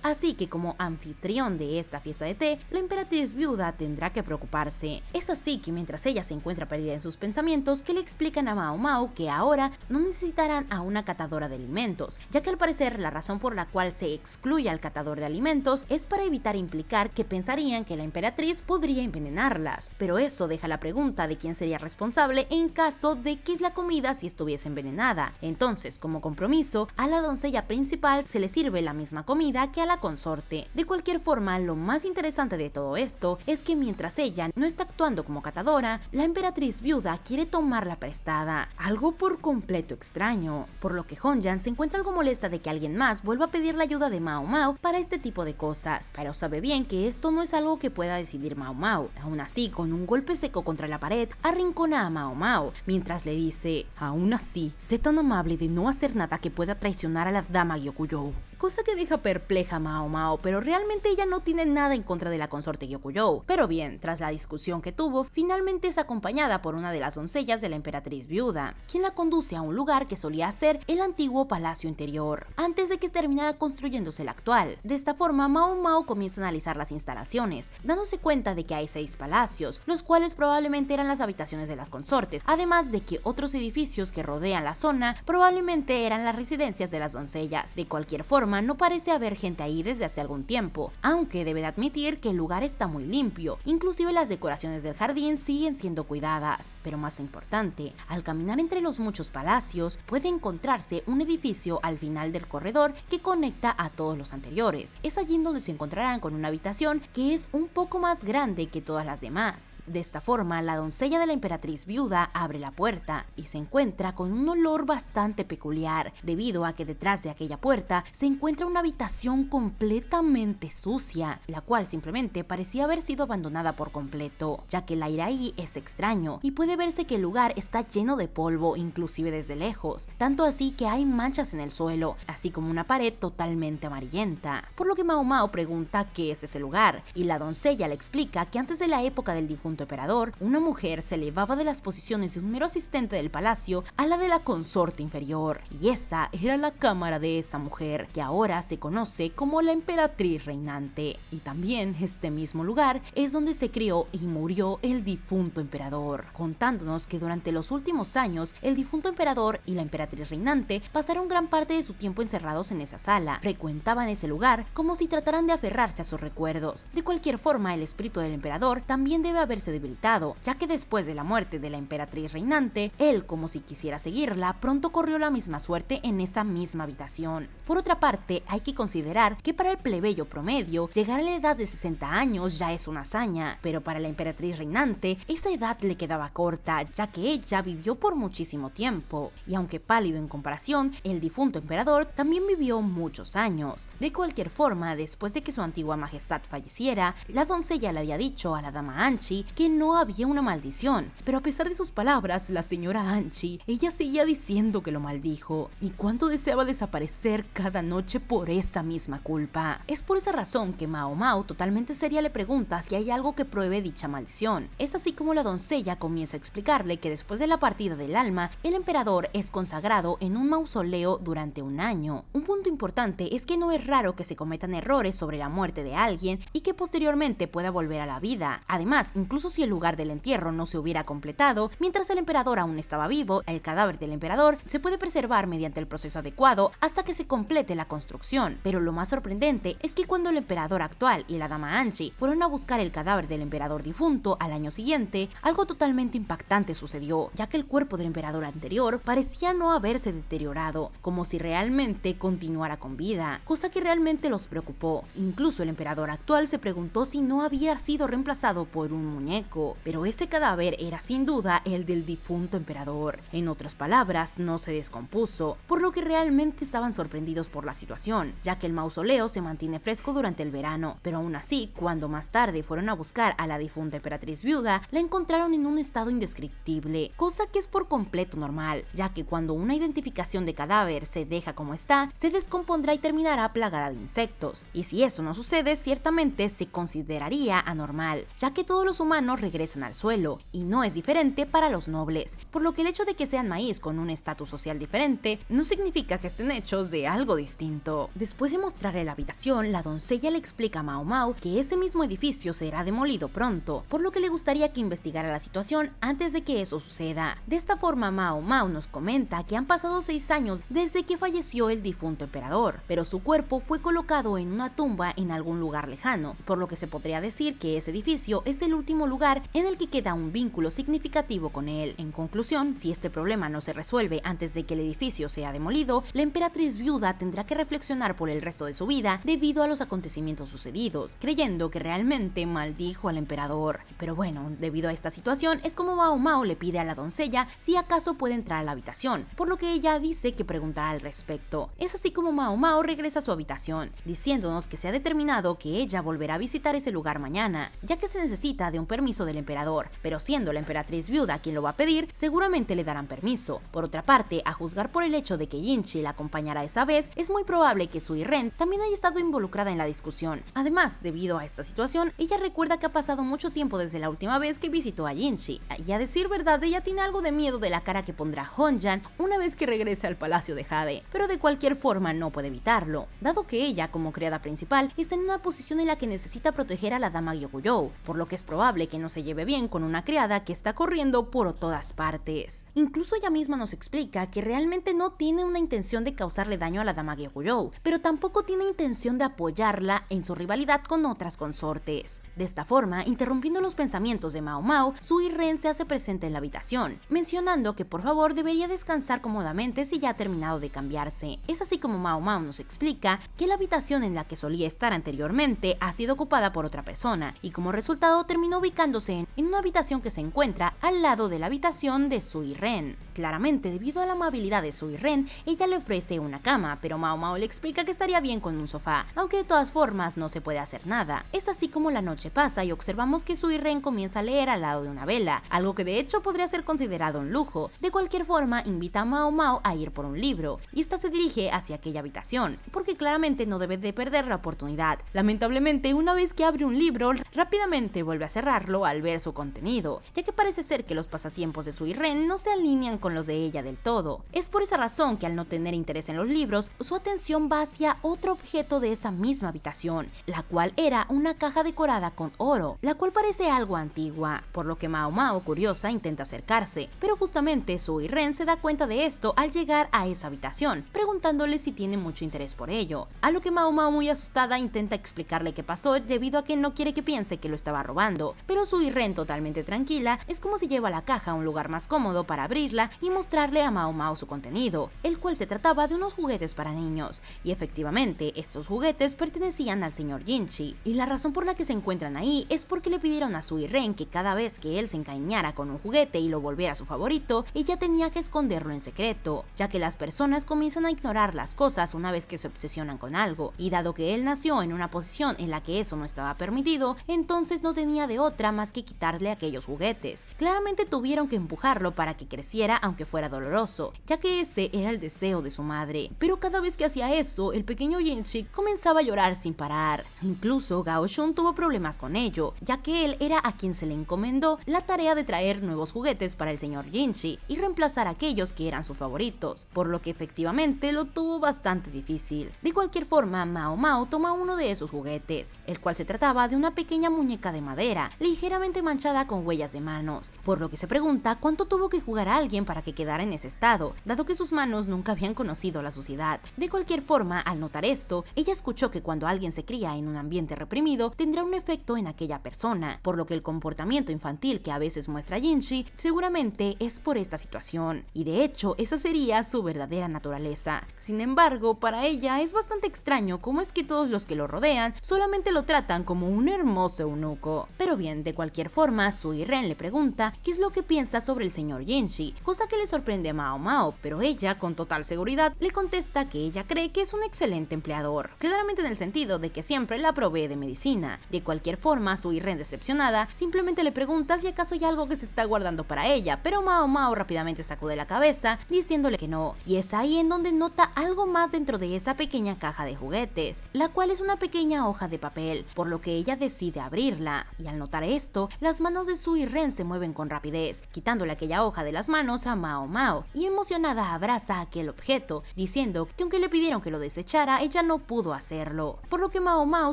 así que como anfitrión de esta fiesta de té, la emperatriz viuda tendrá que preocuparse. Es así que mientras ella se encuentra perdida en sus pensamientos, que le explican a Mao Mao que ahora no necesitarán a una catadora de alimentos, ya que al parecer la razón por la cual se excluye al catador de alimentos es para evitar implicar que pensarían que la emperatriz podría envenenarlas, pero eso deja la pregunta de quién sería responsable en caso de que la comida si estuviese envenenada. Entonces, como compromiso, a la doncella principal se le sirve la misma comida que a la consorte. De cualquier forma, lo más interesante de todo esto es que mientras ella no está actuando como catadora, la emperatriz viuda quiere tomarla prestada, algo por completo extraño, por lo que Honjan se encuentra algo molesta de que alguien más vuelva a pedir la ayuda de Mao Mao para este tipo de cosas, pero sabe bien que esto no es algo que pueda decidir Mao Mao. Aún así, con un golpe seco contra la pared, arrincona a Mao Mao, mientras le dice: aún así, sé tan amable de no hacer nada que pueda traicionar a la dama Gyokujou. Cosa que deja perpleja a Mao Mao, pero realmente ella no tiene nada en contra de la consorte Gyokujou. Pero bien, tras la discusión que tuvo, finalmente es acompañada por una de las doncellas de la emperatriz viuda, quien la conduce a un lugar que solía ser el antiguo palacio interior, antes de que terminara construyéndose el actual. De esta forma, Mao Mao comienza a analizar las instalaciones, dándose cuenta de que hay 6 palacios, los cuales probablemente eran las habitaciones de las consortes, además de que otros edificios que rodean la zona probablemente eran las residencias de las doncellas. De cualquier forma, no parece haber gente ahí desde hace algún tiempo, aunque debe de admitir que el lugar está muy limpio, inclusive las decoraciones del jardín siguen siendo cuidadas. Pero más importante, al caminar entre los muchos palacios, puede encontrarse un edificio al final del corredor que conecta a todos los anteriores. Es allí en donde se encontrarán con una habitación que es un poco más grande que todas las demás. De esta forma, la doncella de la emperatriz viuda abre la puerta y se encuentra con un olor bastante peculiar, debido a que detrás de aquella puerta se encuentra una habitación completamente sucia, la cual simplemente parecía haber sido abandonada por completo, ya que el aire ahí es extraño y puede verse que el lugar está lleno de polvo inclusive desde lejos, tanto así que hay manchas en el suelo, así como una pared totalmente amarillenta, por lo que Mao Mao pregunta qué es ese lugar, y la doncella le explica que antes de la época del difunto emperador, una mujer se elevaba de las posiciones de un mero asistente del palacio a la de la consorte inferior, y esa era la cámara de esa mujer, que ahora se conoce como la emperatriz reinante, y también este mismo lugar es donde se crió y murió el difunto emperador, contándonos que durante los últimos años el difunto emperador y la emperatriz reinante pasaron gran parte de su tiempo encerrados en esa sala, frecuentaban ese lugar como si trataran de aferrarse a sus recuerdos. De cualquier forma, el espíritu del emperador también debe haberse debilitado, ya que después de la muerte de la emperatriz reinante, él, como si quisiera seguirla, pronto corrió la misma suerte en esa misma habitación. Por otra parte, hay que considerar que para el plebeyo promedio, llegar a la edad de 60 años ya es una hazaña, pero para la emperatriz reinante, esa edad le quedaba corta, ya que ella vivió por muchísimo tiempo, y aunque pálido en comparación, el difunto emperador también vivió muchos años. De cualquier forma, después de que su antigua majestad falleciera, la doncella le había dicho a la dama Anchi que no había una maldición, pero a pesar de sus palabras, la señora Anchi, ella seguía diciendo que lo maldijo, y cuánto deseaba desaparecer cada noche por esa misma culpa. Es por esa razón que Mao Mao totalmente seria le pregunta si hay algo que pruebe dicha maldición. Es así como la doncella comienza a explicarle que después de la partida del alma, el emperador es consagrado en un mausoleo durante un año. Un punto importante es que no es raro que se cometan errores sobre la muerte de alguien y que posteriormente pueda volver a la vida. Además, incluso si el lugar del entierro no se hubiera completado, mientras el emperador aún estaba vivo, el cadáver del emperador se puede preservar mediante el proceso adecuado hasta que se complete la construcción. Pero lo más sorprendente es que cuando el emperador actual y la dama Anchi fueron a buscar el cadáver del emperador difunto al año siguiente, algo totalmente impactante sucedió, ya que el cuerpo del emperador anterior parecía no haberse deteriorado, como si realmente continuara con vida, cosa que realmente los preocupó. Incluso el emperador actual se preguntó si no había sido reemplazado por un muñeco, pero ese cadáver era sin duda el del difunto emperador. En otras palabras, palabras no se descompuso, por lo que realmente estaban sorprendidos por la situación, ya que el mausoleo se mantiene fresco durante el verano, pero aún así, cuando más tarde fueron a buscar a la difunta emperatriz viuda, la encontraron en un estado indescriptible, cosa que es por completo normal, ya que cuando una identificación de cadáver se deja como está, se descompondrá y terminará plagada de insectos, y si eso no sucede, ciertamente se consideraría anormal, ya que todos los humanos regresan al suelo, y no es diferente para los nobles, por lo que el hecho de que sean maíz con un estatus social diferente no significa que estén hechos de algo distinto. Después de mostrarle la habitación, la doncella le explica a Mao Mao que ese mismo edificio será demolido pronto, por lo que le gustaría que investigara la situación antes de que eso suceda. De esta forma, Mao Mao nos comenta que han pasado 6 años desde que falleció el difunto emperador, pero su cuerpo fue colocado en una tumba en algún lugar lejano, por lo que se podría decir que ese edificio es el último lugar en el que queda un vínculo significativo con él. En conclusión, si este problema no se resuelve antes de que el edificio sea demolido, la emperatriz viuda tendrá que reflexionar por el resto de su vida debido a los acontecimientos sucedidos, creyendo que realmente maldijo al emperador. Pero bueno, debido a esta situación es como Mao Mao le pide a la doncella si acaso puede entrar a la habitación, por lo que ella dice que preguntará al respecto. Es así como Mao Mao regresa a su habitación, diciéndonos que se ha determinado que ella volverá a visitar ese lugar mañana, ya que se necesita de un permiso del emperador, pero siendo la emperatriz viuda quien lo va a pedir, seguramente le darán permiso. Por otra parte, a juzgar por el hecho de que Jinchi la acompañará esa vez, es muy probable que Sui Ren también haya estado involucrada en la discusión. Además, debido a esta situación, ella recuerda que ha pasado mucho tiempo desde la última vez que visitó a Jinchi, y a decir verdad, ella tiene algo de miedo de la cara que pondrá Honjan una vez que regrese al palacio de Jade, pero de cualquier forma no puede evitarlo, dado que ella, como criada principal, está en una posición en la que necesita proteger a la dama Gyokujou, por lo que es probable que no se lleve bien con una criada que está corriendo por todas partes. Incluso ella misma nos explica que realmente no tiene una intención de causarle daño a la dama Gyokujou, pero tampoco tiene intención de apoyarla en su rivalidad con otras consortes. De esta forma, interrumpiendo los pensamientos de Mao Mao, Sui Ren se hace presente en la habitación, mencionando que por favor debería descansar cómodamente si ya ha terminado de cambiarse. Es así como Mao Mao nos explica que la habitación en la que solía estar anteriormente ha sido ocupada por otra persona, y como resultado terminó ubicándose en una habitación que se encuentra al lado de la habitación de Sui Ren. Claramente, debido a la amabilidad de Sui Ren, ella le ofrece una cama, pero Mao Mao le explica que estaría bien con un sofá, aunque de todas formas no se puede hacer nada. Es así como la noche pasa y observamos que Sui Ren comienza a leer al lado de una vela, algo que de hecho podría ser considerado un lujo. De cualquier forma, invita a Mao Mao a ir por un libro, y esta se dirige hacia aquella habitación, porque claramente no debe de perder la oportunidad. Lamentablemente, una vez que abre un libro, rápidamente vuelve a cerrarlo al ver su contenido, ya que parece ser que los pasatiempos de Sui Ren no se alinean con los de ella del todo. Es por esa razón que al no tener interés en los libros, su atención va hacia otro objeto de esa misma habitación, la cual era una caja decorada con oro, la cual parece algo antigua, por lo que Mao Mao, curiosa, intenta acercarse, pero justamente Sui Ren se da cuenta de esto al llegar a esa habitación, preguntándole si tiene mucho interés por ello, a lo que Mao Mao, muy asustada, intenta explicarle qué pasó debido a que no quiere que piense que lo estaba robando, pero Sui Ren, totalmente tranquila, es como si lleva la caja a un lugar más cómodo para abrirla y mostrarle a Mao Mao su contenido, el cual se trataba de unos juguetes para niños, y efectivamente estos juguetes pertenecían al señor Jinchi, y la razón por la que se encuentran ahí es porque le pidieron a Sui Ren que cada vez que él se encariñara con un juguete y lo volviera su favorito, ella tenía que esconderlo en secreto, ya que las personas comienzan a ignorar las cosas una vez que se obsesionan con algo, y dado que él nació en una posición en la que eso no estaba permitido, entonces no tenía de otra más que quitarle aquellos juguetes. Claramente tuvieron que empujarlo para que creciera, aunque fuera doloroso, ya que ese era el deseo de su madre, pero cada vez que hacía eso, el pequeño Jinchi comenzaba a llorar sin parar. Incluso Gao Shun tuvo problemas con ello, ya que él era a quien se le encomendó la tarea de traer nuevos juguetes para el señor Jinchi y reemplazar aquellos que eran sus favoritos, por lo que efectivamente lo tuvo bastante difícil. De cualquier forma, Mao Mao toma uno de esos juguetes, el cual se trataba de una pequeña muñeca de madera, ligeramente manchada con huellas de manos, por lo que se pregunta cuánto tuvo que jugar a alguien para que quedara en ese estado, dado que sus manos nunca habían conocido la suciedad. De cualquier forma, al notar esto, ella escuchó que cuando alguien se cría en un ambiente reprimido, tendrá un efecto en aquella persona, por lo que el comportamiento infantil que a veces muestra Jinchi seguramente es por esta situación, y de hecho esa sería su verdadera naturaleza. Sin embargo, para ella es bastante extraño cómo es que todos los que lo rodean solamente lo tratan como un hermoso eunuco. Pero bien, de cualquier forma, Sui Ren le pregunta qué es lo que piensa sobre el señor Jinchi, cosa que le sorprende a Mao Mao, pero ella, con total seguridad, le contesta que ella cree que es un excelente empleador, claramente en el sentido de que siempre la provee de medicina. De cualquier forma, Sui Ren, decepcionada, simplemente le pregunta si acaso hay algo que se está guardando para ella, pero Mao Mao rápidamente sacude la cabeza, diciéndole que no, y es ahí en donde nota algo más dentro de esa pequeña caja de juguetes, la cual es una pequeña hoja de papel, por lo que ella decide abrirla, y al notar esto, las manos de Sui Ren se mueven con rapidez, quitándole aquella hoja de las manos a Mao Mao, y emocionada abraza aquel objeto, diciendo que aunque le pidieron que lo desechara, ella no pudo hacerlo, por lo que Mao Mao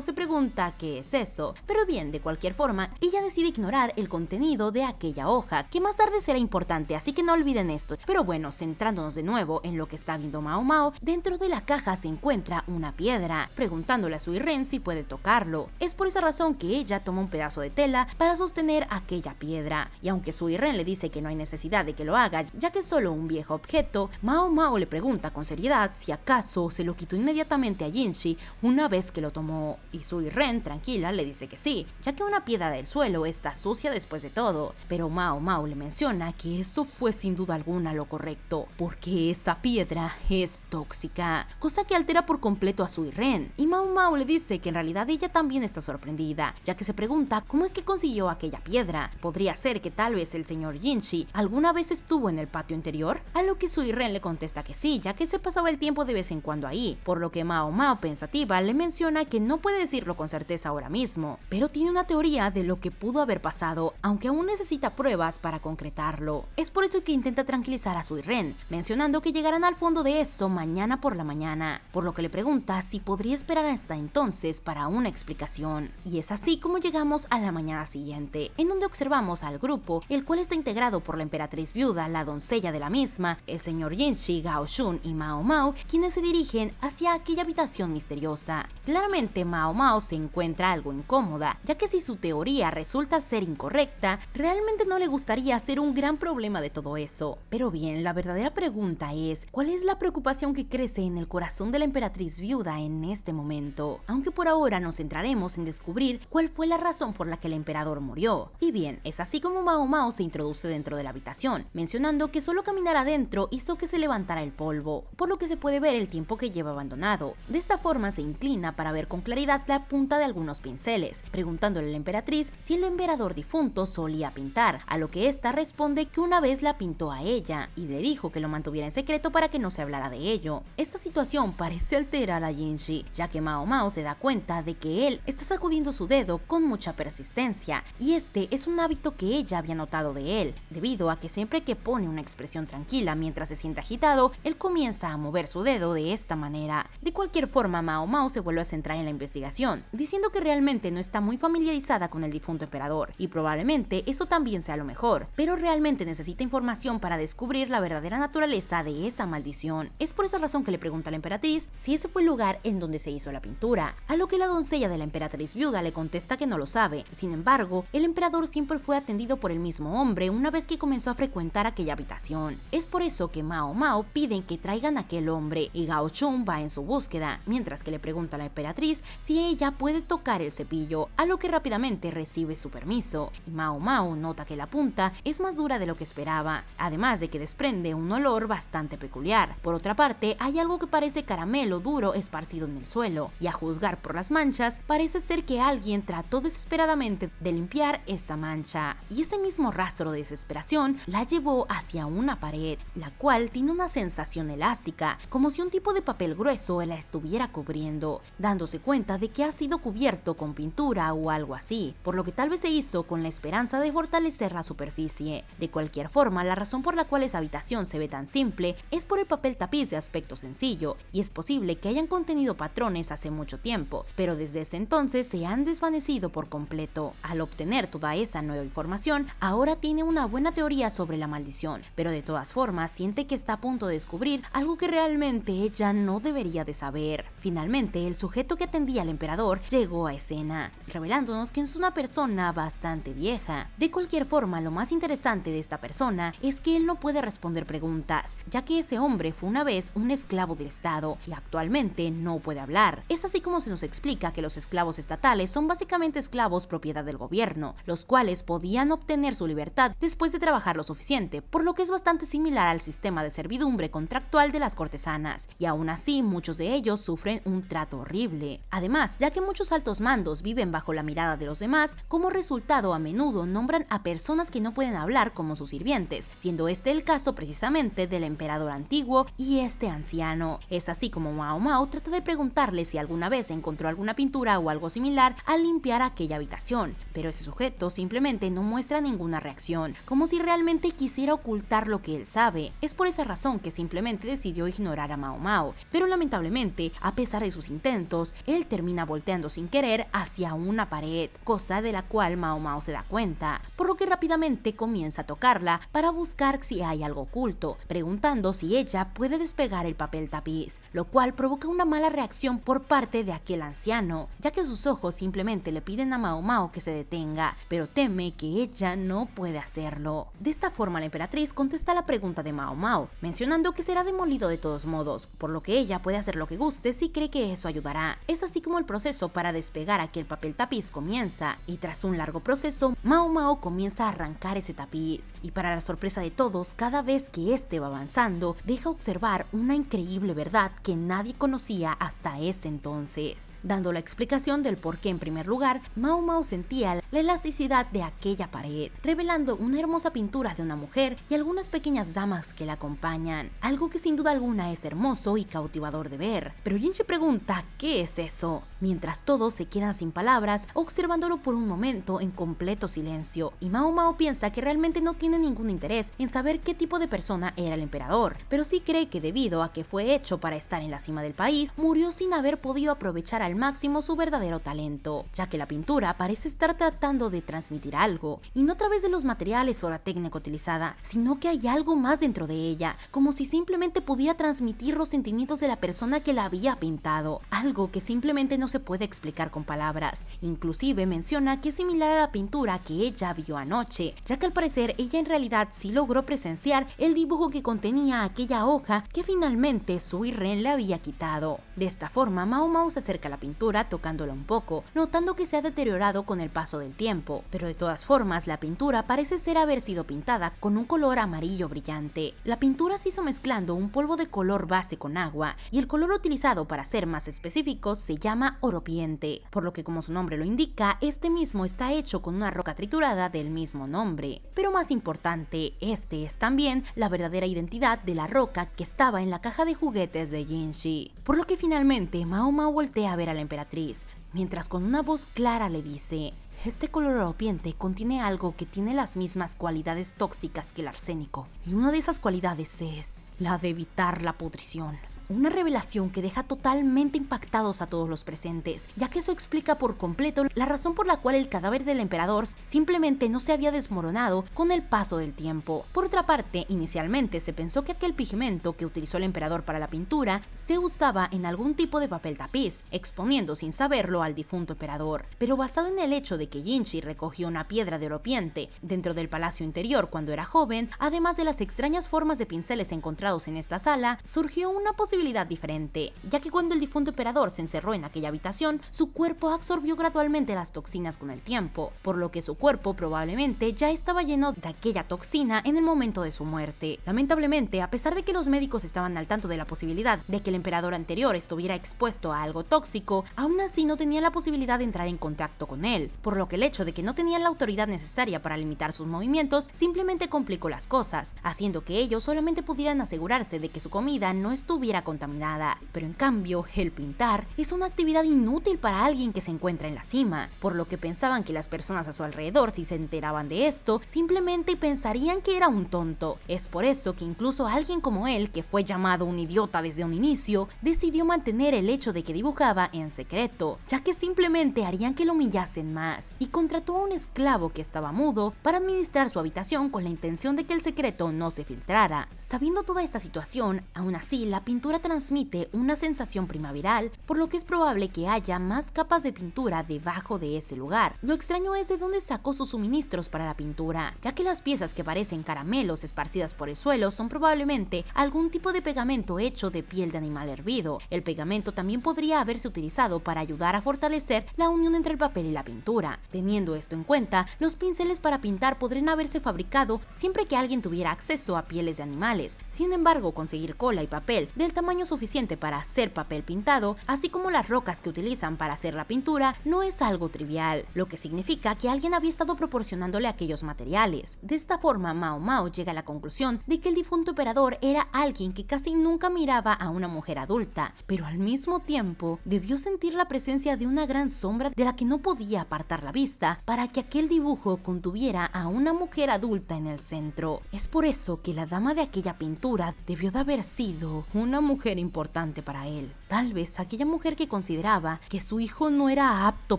se pregunta qué es eso, pero bien, de cualquier forma, ella decide ignorar el contenido de aquella hoja, que más tarde será importante, así que no olviden esto. Pero bueno, centrándonos de nuevo en lo que está viendo Mao Mao, dentro de la caja se encuentra una piedra, preguntándole a Sui Ren si puede tocarlo. Es por esa razón que ella toma un pedazo de tela para sostener aquella piedra, y aunque Sui Ren le dice que no hay necesidad de que lo haga, ya que es solo un viejo objeto, Mao Mao le pregunta con seriedad si acaso se lo quitó inmediatamente a Jinshi una vez que lo tomó, y Sui Ren, tranquila, le dice que sí, ya que una piedra del suelo está sucia después de todo, pero Mao Mao le menciona que eso fue sin duda alguna lo correcto, porque esa piedra es tóxica, cosa que altera por completo a Sui Ren, y Mao Mao le dice que en realidad ella también está sorprendida, ya que se pregunta cómo es que consiguió aquella piedra. ¿Podría ser que tal vez el señor Jinshi alguna vez estuvo en el patio interior? A lo que Sui Ren le contesta que sí, ya que se pasaba el tiempo de vez en cuando ahí, por lo que Mao Mao, pensativa, le menciona que no puede decirlo con certeza ahora mismo, pero tiene una teoría de lo que pudo haber pasado, aunque aún necesita pruebas para concretarlo. Es por eso que intenta tranquilizar a Sui Ren, mencionando que llegarán al fondo de eso mañana por la mañana, por lo que le pregunta si podría esperar hasta entonces para una explicación. Y es así como llegamos a la mañana siguiente, en donde observamos al grupo, el cual está integrado por la emperatriz viuda, la doncella de la misma, el señor Jinshi, Gao Shun y Mao Mao, quienes se dirigen hacia aquella habitación misteriosa. Claramente Mao Mao se encuentra algo incómoda, ya que si su teoría resulta ser incorrecta, realmente no le gustaría hacer un gran problema de todo eso. Pero bien, la verdadera pregunta es, ¿cuál es la preocupación que crece en el corazón de la emperatriz viuda en este momento? Aunque por ahora nos centraremos en descubrir cuál fue la razón por la que el emperador murió. Y bien, es así como Mao Mao se introduce dentro de la habitación, mencionando que solo caminar adentro hizo que se levantara el polvo, por lo que se puede ver el tiempo que lleva abandonado. De esta forma se inclina para ver con claridad la punta de algunos pinceles, preguntándole a la emperatriz si el emperador difunto solía pintar, a lo que esta responde que una vez la pintó a ella, y le dijo que lo mantuviera en secreto para que no se hablara de ello. Esta situación parece alterar a Jinshi, ya que Mao Mao se da cuenta de que él está sacudiendo su dedo con mucha persistencia, y este es un hábito que ella había notado de él, debido a que siempre que pone una expresión tranquila mientras se siente agitado, él comienza a mover su dedo de esta manera. De cualquier forma, Mao Mao se vuelve a centrar en la investigación, diciendo que realmente no está muy familiarizada con el difunto emperador, y probablemente eso también sea lo mejor, pero realmente necesita información para descubrir la verdadera naturaleza de esa maldición. Es por esa razón que le pregunta a la emperatriz si ese fue el lugar en donde se hizo la pintura, a lo que la doncella de la emperatriz viuda le contesta que no lo sabe. Sin embargo, el emperador siempre fue atendido por el mismo hombre una vez que comenzó a frecuentar aquella habitación. Es por eso que Mao Mao piden que traigan a aquel hombre, y Gao Chun va en su búsqueda, mientras que le pregunta a la emperatriz si ella puede tocar el cepillo, a lo que rápidamente recibe su permiso, y Mao Mao nota que la punta es más dura de lo que esperaba, además de que desprende un olor bastante peculiar. Por otra parte, hay algo que parece caramelo duro esparcido en el suelo, y a juzgar por las manchas, parece ser que alguien trató desesperadamente de limpiar esa mancha, y ese mismo rastro de desesperación la llevó hacia una pared, la cual tiene una sensación elástica, como si un tipo de papel grueso la estuviera cubriendo, dándose cuenta de que ha sido cubierto con pintura o algo así, por lo que tal vez se hizo con la esperanza de fortalecer la superficie. De cualquier forma, la razón por la cual esa habitación se ve tan simple es por el papel tapiz de aspecto sencillo, y es posible que hayan contenido patrones hace mucho tiempo, pero desde ese entonces se han desvanecido por completo. Al obtener toda esa nueva información, ahora tiene una buena teoría sobre la maldición, pero de todas formas siente que está a punto de descubrir algo que realmente ella no debería de saber. Finalmente, el sujeto que atendía al emperador llegó a escena, revelándonos que es una persona bastante vieja. De cualquier forma, lo más interesante de esta persona es que él no puede responder preguntas, ya que ese hombre fue una vez un esclavo del Estado y actualmente no puede hablar. Es así como se nos explica que los esclavos estatales son básicamente esclavos propiedad del gobierno, los cuales podían obtener su libertad después de trabajar lo suficiente, por lo que es bastante similar al sistema de servidumbre contractual de las cortesanas, y aún así muchos de ellos sufren un trato horrible. Además, ya que muchos altos mandos viven bajo la mirada de los demás, como resultado a menudo nombran a personas que no pueden hablar como sus sirvientes, siendo este el caso precisamente del emperador antiguo y este anciano. Es así como Mao Mao trata de preguntarle si alguna vez encontró alguna pintura o algo similar al limpiar aquella habitación, pero ese sujeto simplemente no muestra ninguna reacción, como si realmente quisiera ocultar lo que él sabe. Es por esa razón que simplemente decidió ignorar a Mao Mao, pero lamentablemente, a pesar de sus intentos, él termina volteando sin querer hacia una pared, cosa de la cual Mao Mao se da cuenta, por lo que rápidamente comienza a tocarla para buscar si hay algo oculto, preguntando si ella puede despegar el papel tapiz, lo cual provoca una mala reacción por parte de aquel anciano, ya que sus ojos simplemente le piden a Mao Mao que se detenga, pero teme que ella no puede hacerlo. De esta forma la emperatriz contesta la pregunta de Mao Mao, mencionando que será demolido de todos modos, por lo que ella puede hacer lo que guste si cree que eso ayudará. Es así como el proceso para despegar aquel papel tapiz comienza, y tras un largo proceso, Mao Mao comienza a arrancar ese tapiz, y para la sorpresa de todos, cada vez que este va avanzando, deja observar una increíble verdad que nadie conocía hasta ese entonces, dando la explicación del por qué en primer lugar, Mao Mao sentía la elasticidad de aquella pared, revelando una hermosa pintura de una mujer y algunas pequeñas damas que la acompañan, algo que sin duda alguna es hermoso y cautivador de ver. Pero Jinchi pregunta ¿qué es eso? Mientras todos se quedan sin palabras, observándolo por un momento en completo silencio, y Mao Mao piensa que realmente no tiene ningún interés en saber qué tipo de persona era el emperador, pero sí cree que debido a que fue hecho para estar en la cima del país, murió sin haber podido aprovechar al máximo su verdadero talento, ya que la pintura parece estar tratando de transmitir algo, y no a través de los materiales o la técnica utilizada, sino que hay algo más dentro de ella, como si simplemente pudiera transmitir los sentimientos de la persona que la había pintado, algo que simplemente no se puede explicar con palabras. Inclusive menciona que es similar a la pintura que ella vio anoche, ya que al parecer ella en realidad sí logró presenciar el dibujo que contenía aquella hoja que finalmente Sui Ren le había quitado. De esta forma, Mao Mao se acerca a la pintura tocándola un poco, notando que se ha deteriorado con el paso del tiempo, pero de todas formas la pintura parece ser haber sido pintada con un color amarillo brillante. La pintura se hizo mezclando un polvo de color base con agua, y el color utilizado para ser más específicos se llama oropiente, por lo que como su nombre lo indica, este mismo está hecho con una roca triturada del mismo nombre. Pero más importante, este es también la verdadera identidad de la roca que estaba en la caja de juguetes de Jinchi, por lo que finalmente Mao Mao voltea a ver a la emperatriz, mientras con una voz clara le dice: este color oropiente contiene algo que tiene las mismas cualidades tóxicas que el arsénico, y una de esas cualidades es la de evitar la pudrición. Una revelación que deja totalmente impactados a todos los presentes, ya que eso explica por completo la razón por la cual el cadáver del emperador simplemente no se había desmoronado con el paso del tiempo. Por otra parte, inicialmente se pensó que aquel pigmento que utilizó el emperador para la pintura se usaba en algún tipo de papel tapiz, exponiendo sin saberlo al difunto emperador, pero basado en el hecho de que Jinchi recogió una piedra de oropiente dentro del palacio interior cuando era joven, además de las extrañas formas de pinceles encontrados en esta sala, surgió una posibilidad diferente, ya que cuando el difunto emperador se encerró en aquella habitación, su cuerpo absorbió gradualmente las toxinas con el tiempo, por lo que su cuerpo probablemente ya estaba lleno de aquella toxina en el momento de su muerte. Lamentablemente, a pesar de que los médicos estaban al tanto de la posibilidad de que el emperador anterior estuviera expuesto a algo tóxico, aún así no tenían la posibilidad de entrar en contacto con él, por lo que el hecho de que no tenían la autoridad necesaria para limitar sus movimientos simplemente complicó las cosas, haciendo que ellos solamente pudieran asegurarse de que su comida no estuviera contaminada. Pero en cambio, el pintar es una actividad inútil para alguien que se encuentra en la cima, por lo que pensaban que las personas a su alrededor, si se enteraban de esto, simplemente pensarían que era un tonto. Es por eso que incluso alguien como él, que fue llamado un idiota desde un inicio, decidió mantener el hecho de que dibujaba en secreto, ya que simplemente harían que lo humillasen más, y contrató a un esclavo que estaba mudo para administrar su habitación con la intención de que el secreto no se filtrara. Sabiendo toda esta situación, aún así la pintura pintura transmite una sensación primaveral, por lo que es probable que haya más capas de pintura debajo de ese lugar. Lo extraño es de dónde sacó sus suministros para la pintura, ya que las piezas que parecen caramelos esparcidas por el suelo son probablemente algún tipo de pegamento hecho de piel de animal hervido. El pegamento también podría haberse utilizado para ayudar a fortalecer la unión entre el papel y la pintura. Teniendo esto en cuenta, los pinceles para pintar podrían haberse fabricado siempre que alguien tuviera acceso a pieles de animales. Sin embargo, conseguir cola y papel del tamaño suficiente para hacer papel pintado, así como las rocas que utilizan para hacer la pintura, no es algo trivial, lo que significa que alguien había estado proporcionándole aquellos materiales. De esta forma, Mao Mao llega a la conclusión de que el difunto emperador era alguien que casi nunca miraba a una mujer adulta, pero al mismo tiempo debió sentir la presencia de una gran sombra de la que no podía apartar la vista para que aquel dibujo contuviera a una mujer adulta en el centro. Es por eso que la dama de aquella pintura debió de haber sido una mujer importante para él. Tal vez aquella mujer que consideraba que su hijo no era apto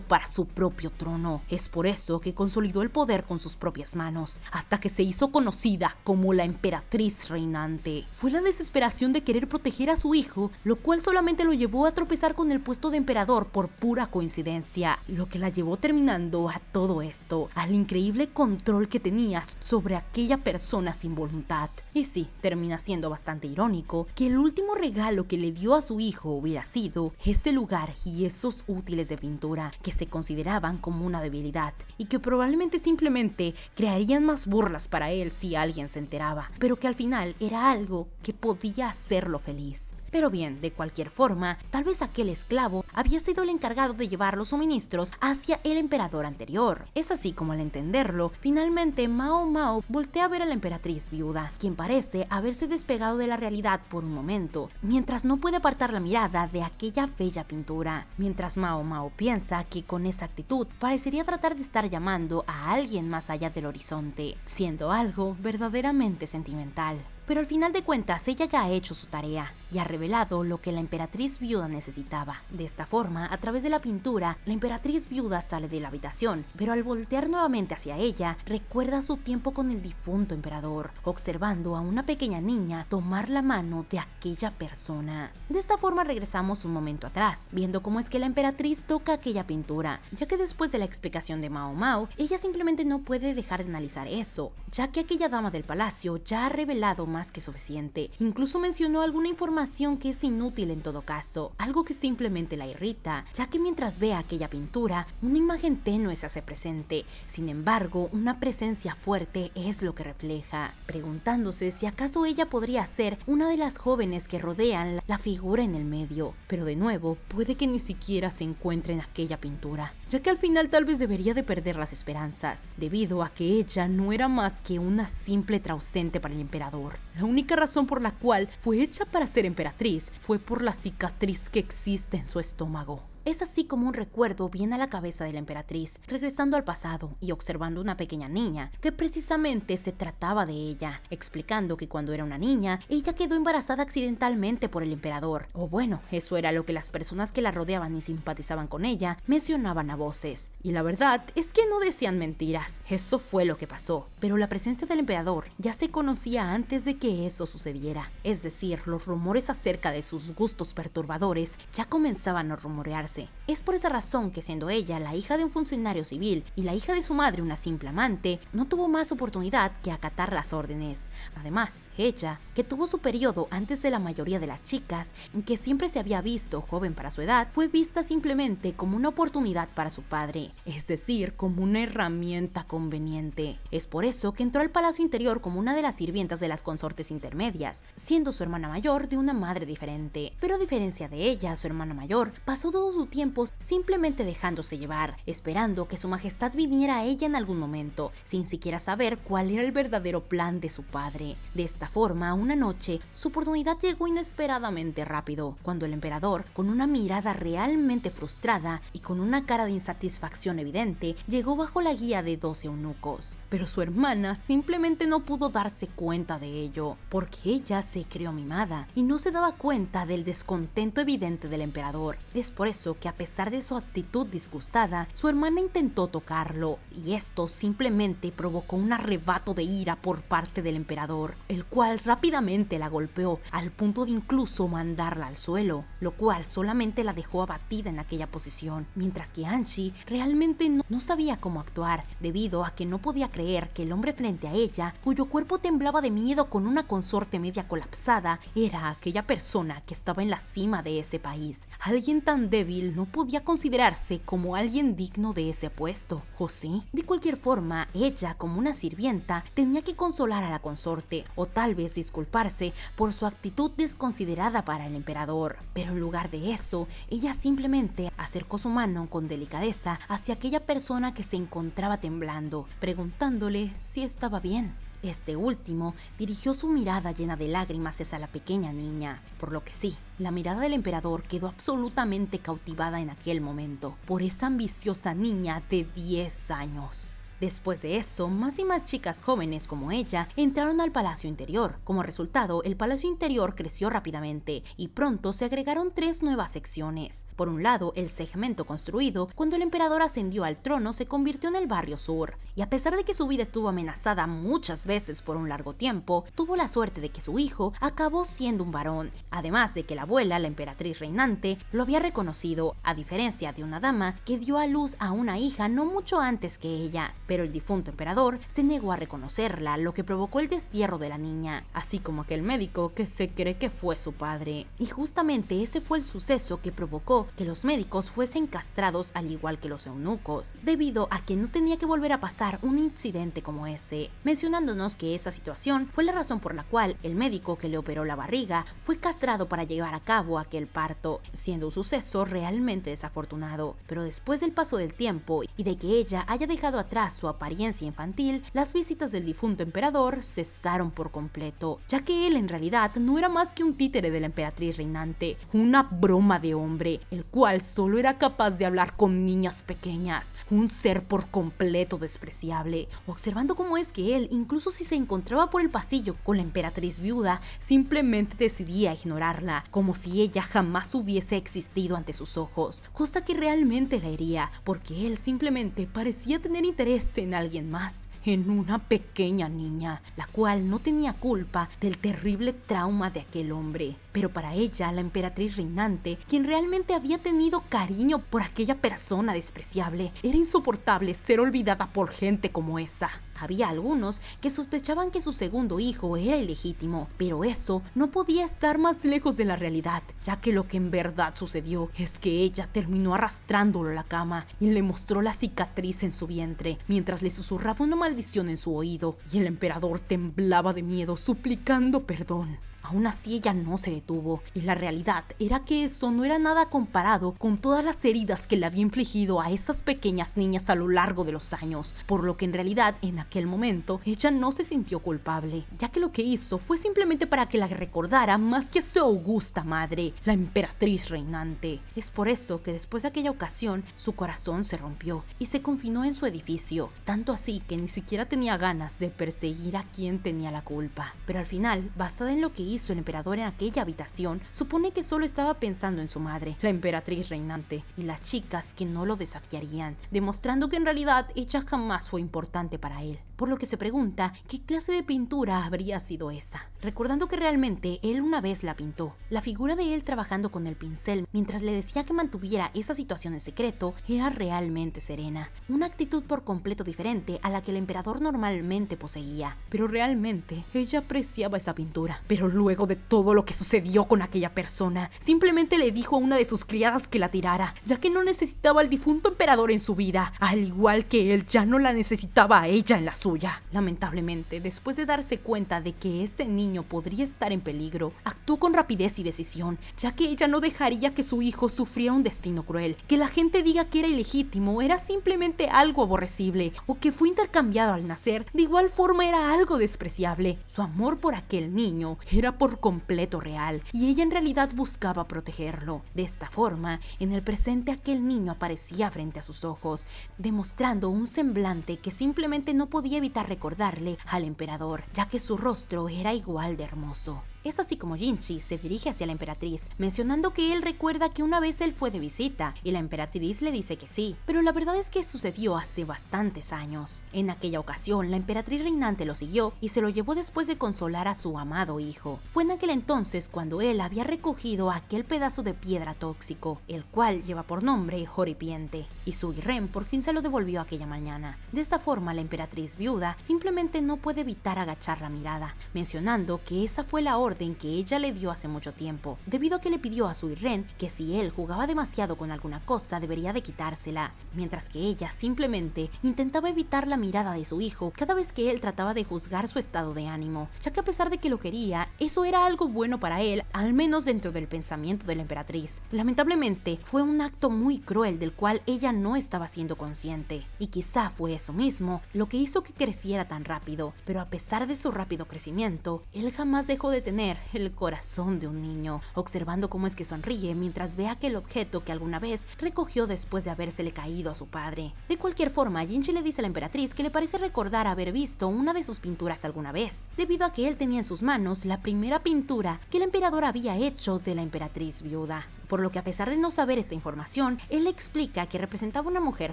para su propio trono. Es por eso que consolidó el poder con sus propias manos, hasta que se hizo conocida como la emperatriz reinante. Fue la desesperación de querer proteger a su hijo, lo cual solamente lo llevó a tropezar con el puesto de emperador por pura coincidencia, lo que la llevó terminando a todo esto, al increíble control que tenía sobre aquella persona sin voluntad. Y sí, termina siendo bastante irónico que el último regalo que le dio a su hijo hubiera sido ese lugar y esos útiles de pintura que se consideraban como una debilidad y que probablemente simplemente crearían más burlas para él si alguien se enteraba, pero que al final era algo que podía hacerlo feliz. Pero bien, de cualquier forma, tal vez aquel esclavo había sido el encargado de llevar los suministros hacia el emperador anterior. Es así como al entenderlo, finalmente Mao Mao voltea a ver a la emperatriz viuda, quien parece haberse despegado de la realidad por un momento, mientras no puede apartar la mirada de aquella bella pintura. Mientras Mao Mao piensa que con esa actitud parecería tratar de estar llamando a alguien más allá del horizonte, siendo algo verdaderamente sentimental. Pero al final de cuentas ella ya ha hecho su tarea y ha revelado lo que la emperatriz viuda necesitaba. De esta forma, a través de la pintura, la emperatriz viuda sale de la habitación, pero al voltear nuevamente hacia ella, recuerda su tiempo con el difunto emperador, observando a una pequeña niña tomar la mano de aquella persona. De esta forma regresamos un momento atrás, viendo cómo es que la emperatriz toca aquella pintura, ya que después de la explicación de Mao Mao, ella simplemente no puede dejar de analizar eso, ya que aquella dama del palacio ya ha revelado más que suficiente. Incluso mencionó alguna información que es inútil en todo caso, algo que simplemente la irrita, ya que mientras ve aquella pintura, una imagen tenue se hace presente. Sin embargo, una presencia fuerte es lo que refleja, preguntándose si acaso ella podría ser una de las jóvenes que rodean la figura en el medio. Pero de nuevo, puede que ni siquiera se encuentre en aquella pintura, ya que al final tal vez debería de perder las esperanzas, debido a que ella no era más que una simple trausente para el emperador. La única razón por la cual fue hecha para ser emperatriz fue por la cicatriz que existe en su estómago. Es así como un recuerdo viene a la cabeza de la emperatriz, regresando al pasado y observando una pequeña niña, que precisamente se trataba de ella, explicando que cuando era una niña, ella quedó embarazada accidentalmente por el emperador. O bueno, eso era lo que las personas que la rodeaban y simpatizaban con ella mencionaban a voces. Y la verdad es que no decían mentiras, eso fue lo que pasó. Pero la presencia del emperador ya se conocía antes de que eso sucediera. Es decir, los rumores acerca de sus gustos perturbadores ya comenzaban a rumorearse. Es por esa razón que, siendo ella la hija de un funcionario civil y la hija de su madre una simple amante, no tuvo más oportunidad que acatar las órdenes. Además, ella, que tuvo su periodo antes de la mayoría de las chicas, que siempre se había visto joven para su edad, fue vista simplemente como una oportunidad para su padre, es decir, como una herramienta conveniente. Es por eso que entró al palacio interior como una de las sirvientas de las consortes intermedias, siendo su hermana mayor de una madre diferente. Pero a diferencia de ella, su hermana mayor pasó todo su tiempo simplemente dejándose llevar, esperando que su majestad viniera a ella en algún momento, sin siquiera saber cuál era el verdadero plan de su padre. De esta forma, una noche, su oportunidad llegó inesperadamente rápido, cuando el emperador, con una mirada realmente frustrada y con una cara de insatisfacción evidente, llegó bajo la guía de 12 eunucos. Pero su hermana simplemente no pudo darse cuenta de ello, porque ella se creó mimada y no se daba cuenta del descontento evidente del emperador. Es por eso eso que a pesar de su actitud disgustada, su hermana intentó tocarlo, y esto simplemente provocó un arrebato de ira por parte del emperador, el cual rápidamente la golpeó al punto de incluso mandarla al suelo, lo cual solamente la dejó abatida en aquella posición, mientras que Anshi realmente no sabía cómo actuar, debido a que no podía creer que el hombre frente a ella, cuyo cuerpo temblaba de miedo con una consorte media colapsada, era aquella persona que estaba en la cima de ese país. Alguien tan débil no podía considerarse como alguien digno de ese puesto, ¿o sí? De cualquier forma, ella, como una sirvienta, tenía que consolar a la consorte, o tal vez disculparse por su actitud desconsiderada para el emperador. Pero en lugar de eso, ella simplemente acercó su mano con delicadeza hacia aquella persona que se encontraba temblando, preguntándole si estaba bien. Este último dirigió su mirada llena de lágrimas hacia la pequeña niña, por lo que sí, la mirada del emperador quedó absolutamente cautivada en aquel momento por esa ambiciosa niña de 10 años. Después de eso, más y más chicas jóvenes como ella entraron al palacio interior. Como resultado, el palacio interior creció rápidamente y pronto se agregaron 3 nuevas secciones. Por un lado, el segmento construido cuando el emperador ascendió al trono se convirtió en el barrio sur, y a pesar de que su vida estuvo amenazada muchas veces por un largo tiempo, tuvo la suerte de que su hijo acabó siendo un varón, además de que la abuela, la emperatriz reinante, lo había reconocido, a diferencia de una dama que dio a luz a una hija no mucho antes que ella. Pero el difunto emperador se negó a reconocerla, lo que provocó el destierro de la niña, así como aquel médico que se cree que fue su padre. Y justamente ese fue el suceso que provocó que los médicos fuesen castrados al igual que los eunucos, debido a que no tenía que volver a pasar un incidente como ese, mencionándonos que esa situación fue la razón por la cual el médico que le operó la barriga fue castrado para llevar a cabo aquel parto, siendo un suceso realmente desafortunado. Pero después del paso del tiempo y de que ella haya dejado atrás su apariencia infantil, las visitas del difunto emperador cesaron por completo, ya que él en realidad no era más que un títere de la emperatriz reinante, una broma de hombre, el cual solo era capaz de hablar con niñas pequeñas, un ser por completo despreciable, observando cómo es que él, incluso si se encontraba por el pasillo con la emperatriz viuda, simplemente decidía ignorarla, como si ella jamás hubiese existido ante sus ojos, cosa que realmente la hería, porque él simplemente parecía tener interés en alguien más, en una pequeña niña, la cual no tenía culpa del terrible trauma de aquel hombre. Pero para ella, la emperatriz reinante, quien realmente había tenido cariño por aquella persona despreciable, era insoportable ser olvidada por gente como esa. Había algunos que sospechaban que su segundo hijo era ilegítimo, pero eso no podía estar más lejos de la realidad, ya que lo que en verdad sucedió es que ella terminó arrastrándolo a la cama y le mostró la cicatriz en su vientre, mientras le susurraba una maldición en su oído, y el emperador temblaba de miedo suplicando perdón. Aún así ella no se detuvo, y la realidad era que eso no era nada comparado con todas las heridas que le había infligido a esas pequeñas niñas a lo largo de los años, por lo que en realidad en aquel momento ella no se sintió culpable, ya que lo que hizo fue simplemente para que la recordara más que a su augusta madre, la emperatriz reinante. Es por eso que después de aquella ocasión su corazón se rompió y se confinó en su edificio, tanto así que ni siquiera tenía ganas de perseguir a quien tenía la culpa. Pero al final, basada en lo que hizo el emperador en aquella habitación, supone que solo estaba pensando en su madre, la emperatriz reinante, y las chicas que no lo desafiarían, demostrando que en realidad ella jamás fue importante para él. Por lo que se pregunta qué clase de pintura habría sido esa, recordando que realmente él una vez la pintó. La figura de él trabajando con el pincel mientras le decía que mantuviera esa situación en secreto era realmente serena, una actitud por completo diferente a la que el emperador normalmente poseía. Pero realmente ella apreciaba esa pintura. Pero luego de todo lo que sucedió con aquella persona, simplemente le dijo a una de sus criadas que la tirara, ya que no necesitaba al difunto emperador en su vida, al igual que él ya no la necesitaba a ella en la suya. Lamentablemente, después de darse cuenta de que ese niño podría estar en peligro, actuó con rapidez y decisión, ya que ella no dejaría que su hijo sufriera un destino cruel. Que la gente diga que era ilegítimo era simplemente algo aborrecible, o que fue intercambiado al nacer, de igual forma era algo despreciable. Su amor por aquel niño era por completo real, y ella en realidad buscaba protegerlo. De esta forma, en el presente aquel niño aparecía frente a sus ojos, demostrando un semblante que simplemente no podía evitar recordarle al emperador, ya que su rostro era igual de hermoso. Es así como Jinchi se dirige hacia la emperatriz, mencionando que él recuerda que una vez él fue de visita y la emperatriz le dice que sí, pero la verdad es que sucedió hace bastantes años. En aquella ocasión, la emperatriz reinante lo siguió y se lo llevó después de consolar a su amado hijo. Fue en aquel entonces cuando él había recogido aquel pedazo de piedra tóxico, el cual lleva por nombre Horipiente, y Sui-ren por fin se lo devolvió aquella mañana. De esta forma, la emperatriz viuda simplemente no puede evitar agachar la mirada, mencionando que esa fue la orden que ella le dio hace mucho tiempo, debido a que le pidió a Sui-ren que si él jugaba demasiado con alguna cosa debería de quitársela, mientras que ella simplemente intentaba evitar la mirada de su hijo cada vez que él trataba de juzgar su estado de ánimo, ya que a pesar de que lo quería, eso era algo bueno para él, al menos dentro del pensamiento de la emperatriz. Lamentablemente, fue un acto muy cruel del cual ella no estaba siendo consciente, y quizá fue eso mismo lo que hizo que creciera tan rápido, pero a pesar de su rápido crecimiento, él jamás dejó de tener el corazón de un niño, observando cómo es que sonríe mientras ve aquel objeto que alguna vez recogió después de habérsele caído a su padre. De cualquier forma, Jinchi le dice a la emperatriz que le parece recordar haber visto una de sus pinturas alguna vez, debido a que él tenía en sus manos la primera pintura que el emperador había hecho de la emperatriz viuda. Por lo que a pesar de no saber esta información, él le explica que representaba una mujer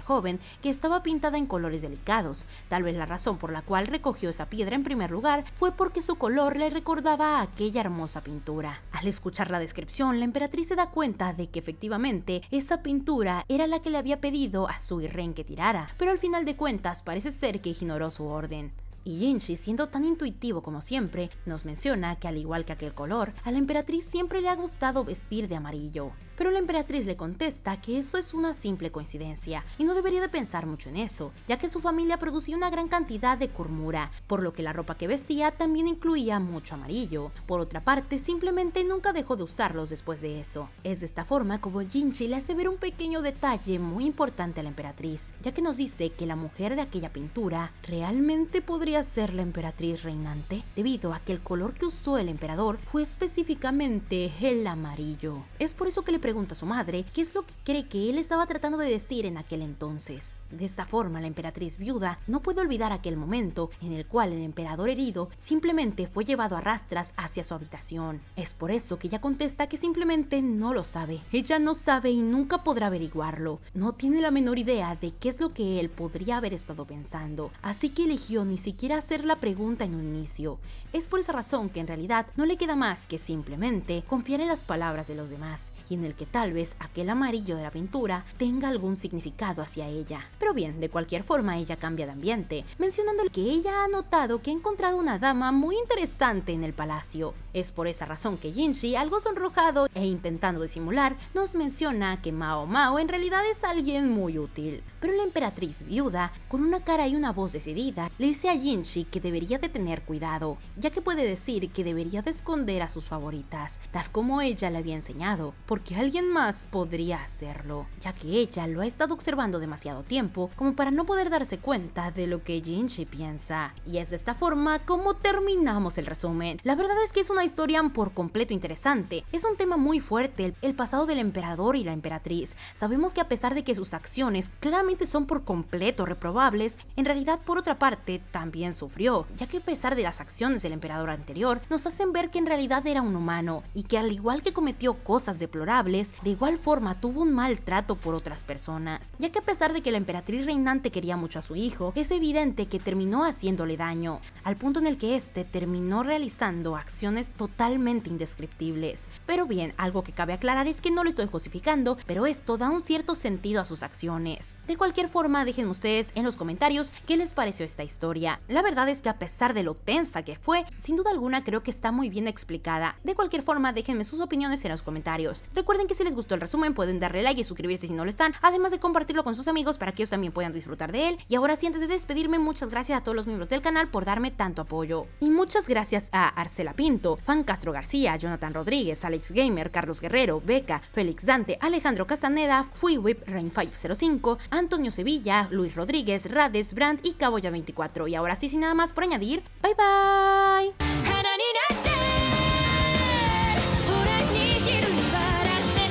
joven que estaba pintada en colores delicados. Tal vez la razón por la cual recogió esa piedra en primer lugar fue porque su color le recordaba a aquella hermosa pintura. Al escuchar la descripción, la emperatriz se da cuenta de que efectivamente esa pintura era la que le había pedido a Sui-ren que tirara, pero al final de cuentas parece ser que ignoró su orden. Y Jinchi, siendo tan intuitivo como siempre, nos menciona que al igual que aquel color, a la emperatriz siempre le ha gustado vestir de amarillo. Pero la emperatriz le contesta que eso es una simple coincidencia y no debería de pensar mucho en eso, ya que su familia producía una gran cantidad de kurumura, por lo que la ropa que vestía también incluía mucho amarillo. Por otra parte, simplemente nunca dejó de usarlos después de eso. Es de esta forma como Jinchi le hace ver un pequeño detalle muy importante a la emperatriz, ya que nos dice que la mujer de aquella pintura realmente podría ser la emperatriz reinante, debido a que el color que usó el emperador fue específicamente el amarillo. Es por eso que le pregunta a su madre qué es lo que cree que él estaba tratando de decir en aquel entonces. De esta forma, la emperatriz viuda no puede olvidar aquel momento en el cual el emperador herido simplemente fue llevado a rastras hacia su habitación. Es por eso que ella contesta que simplemente no lo sabe. Ella no sabe y nunca podrá averiguarlo. No tiene la menor idea de qué es lo que él podría haber estado pensando, así que eligió ni siquiera hacer la pregunta en un inicio. Es por esa razón que en realidad no le queda más que simplemente confiar en las palabras de los demás y en el que tal vez aquel amarillo de la pintura tenga algún significado hacia ella. Pero bien, de cualquier forma ella cambia de ambiente, mencionando que ella ha notado que ha encontrado una dama muy interesante en el palacio. Es por esa razón que Jinchi, algo sonrojado e intentando disimular, nos menciona que Mao Mao en realidad es alguien muy útil. Pero la emperatriz viuda, con una cara y una voz decidida, le dice a Jinchi que debería de tener cuidado, ya que puede decir que debería de esconder a sus favoritas, tal como ella le había enseñado, porque alguien más podría hacerlo, ya que ella lo ha estado observando demasiado tiempo como para no poder darse cuenta de lo que Jinchi piensa. Y es de esta forma como terminamos el resumen. La verdad es que es una historia por completo interesante. Es un tema muy fuerte, el pasado del emperador y la emperatriz. Sabemos que a pesar de que sus acciones claramente son por completo reprobables, en realidad por otra parte también sufrió, ya que a pesar de las acciones del emperador anterior, nos hacen ver que en realidad era un humano y que al igual que cometió cosas deplorables, de igual forma tuvo un mal trato por otras personas, ya que a pesar de que la emperatriz reinante quería mucho a su hijo, es evidente que terminó haciéndole daño, al punto en el que este terminó realizando acciones totalmente indescriptibles. Pero bien, algo que cabe aclarar es que no lo estoy justificando, pero esto da un cierto sentido a sus acciones. De cualquier forma, déjenme ustedes en los comentarios qué les pareció esta historia. La verdad es que a pesar de lo tensa que fue, sin duda alguna creo que está muy bien explicada. De cualquier forma, déjenme sus opiniones en los comentarios. Recuerden que si les gustó el resumen pueden darle like y suscribirse si no lo están, además de compartirlo con sus amigos para que ellos también puedan disfrutar de él. Y ahora sí, antes de despedirme, muchas gracias a todos los miembros del canal por darme tanto apoyo. Y muchas gracias a Arcela Pinto, Fan Castro García, Jonathan Rodríguez, Alex Gamer, Carlos Guerrero, Beca, Félix Dante, Alejandro Castaneda, FuiWhip, Rain505, Antonio Sevilla, Luis Rodríguez, Rades, Brand y Caboya24. Y ahora sí, sin nada más por añadir, bye bye.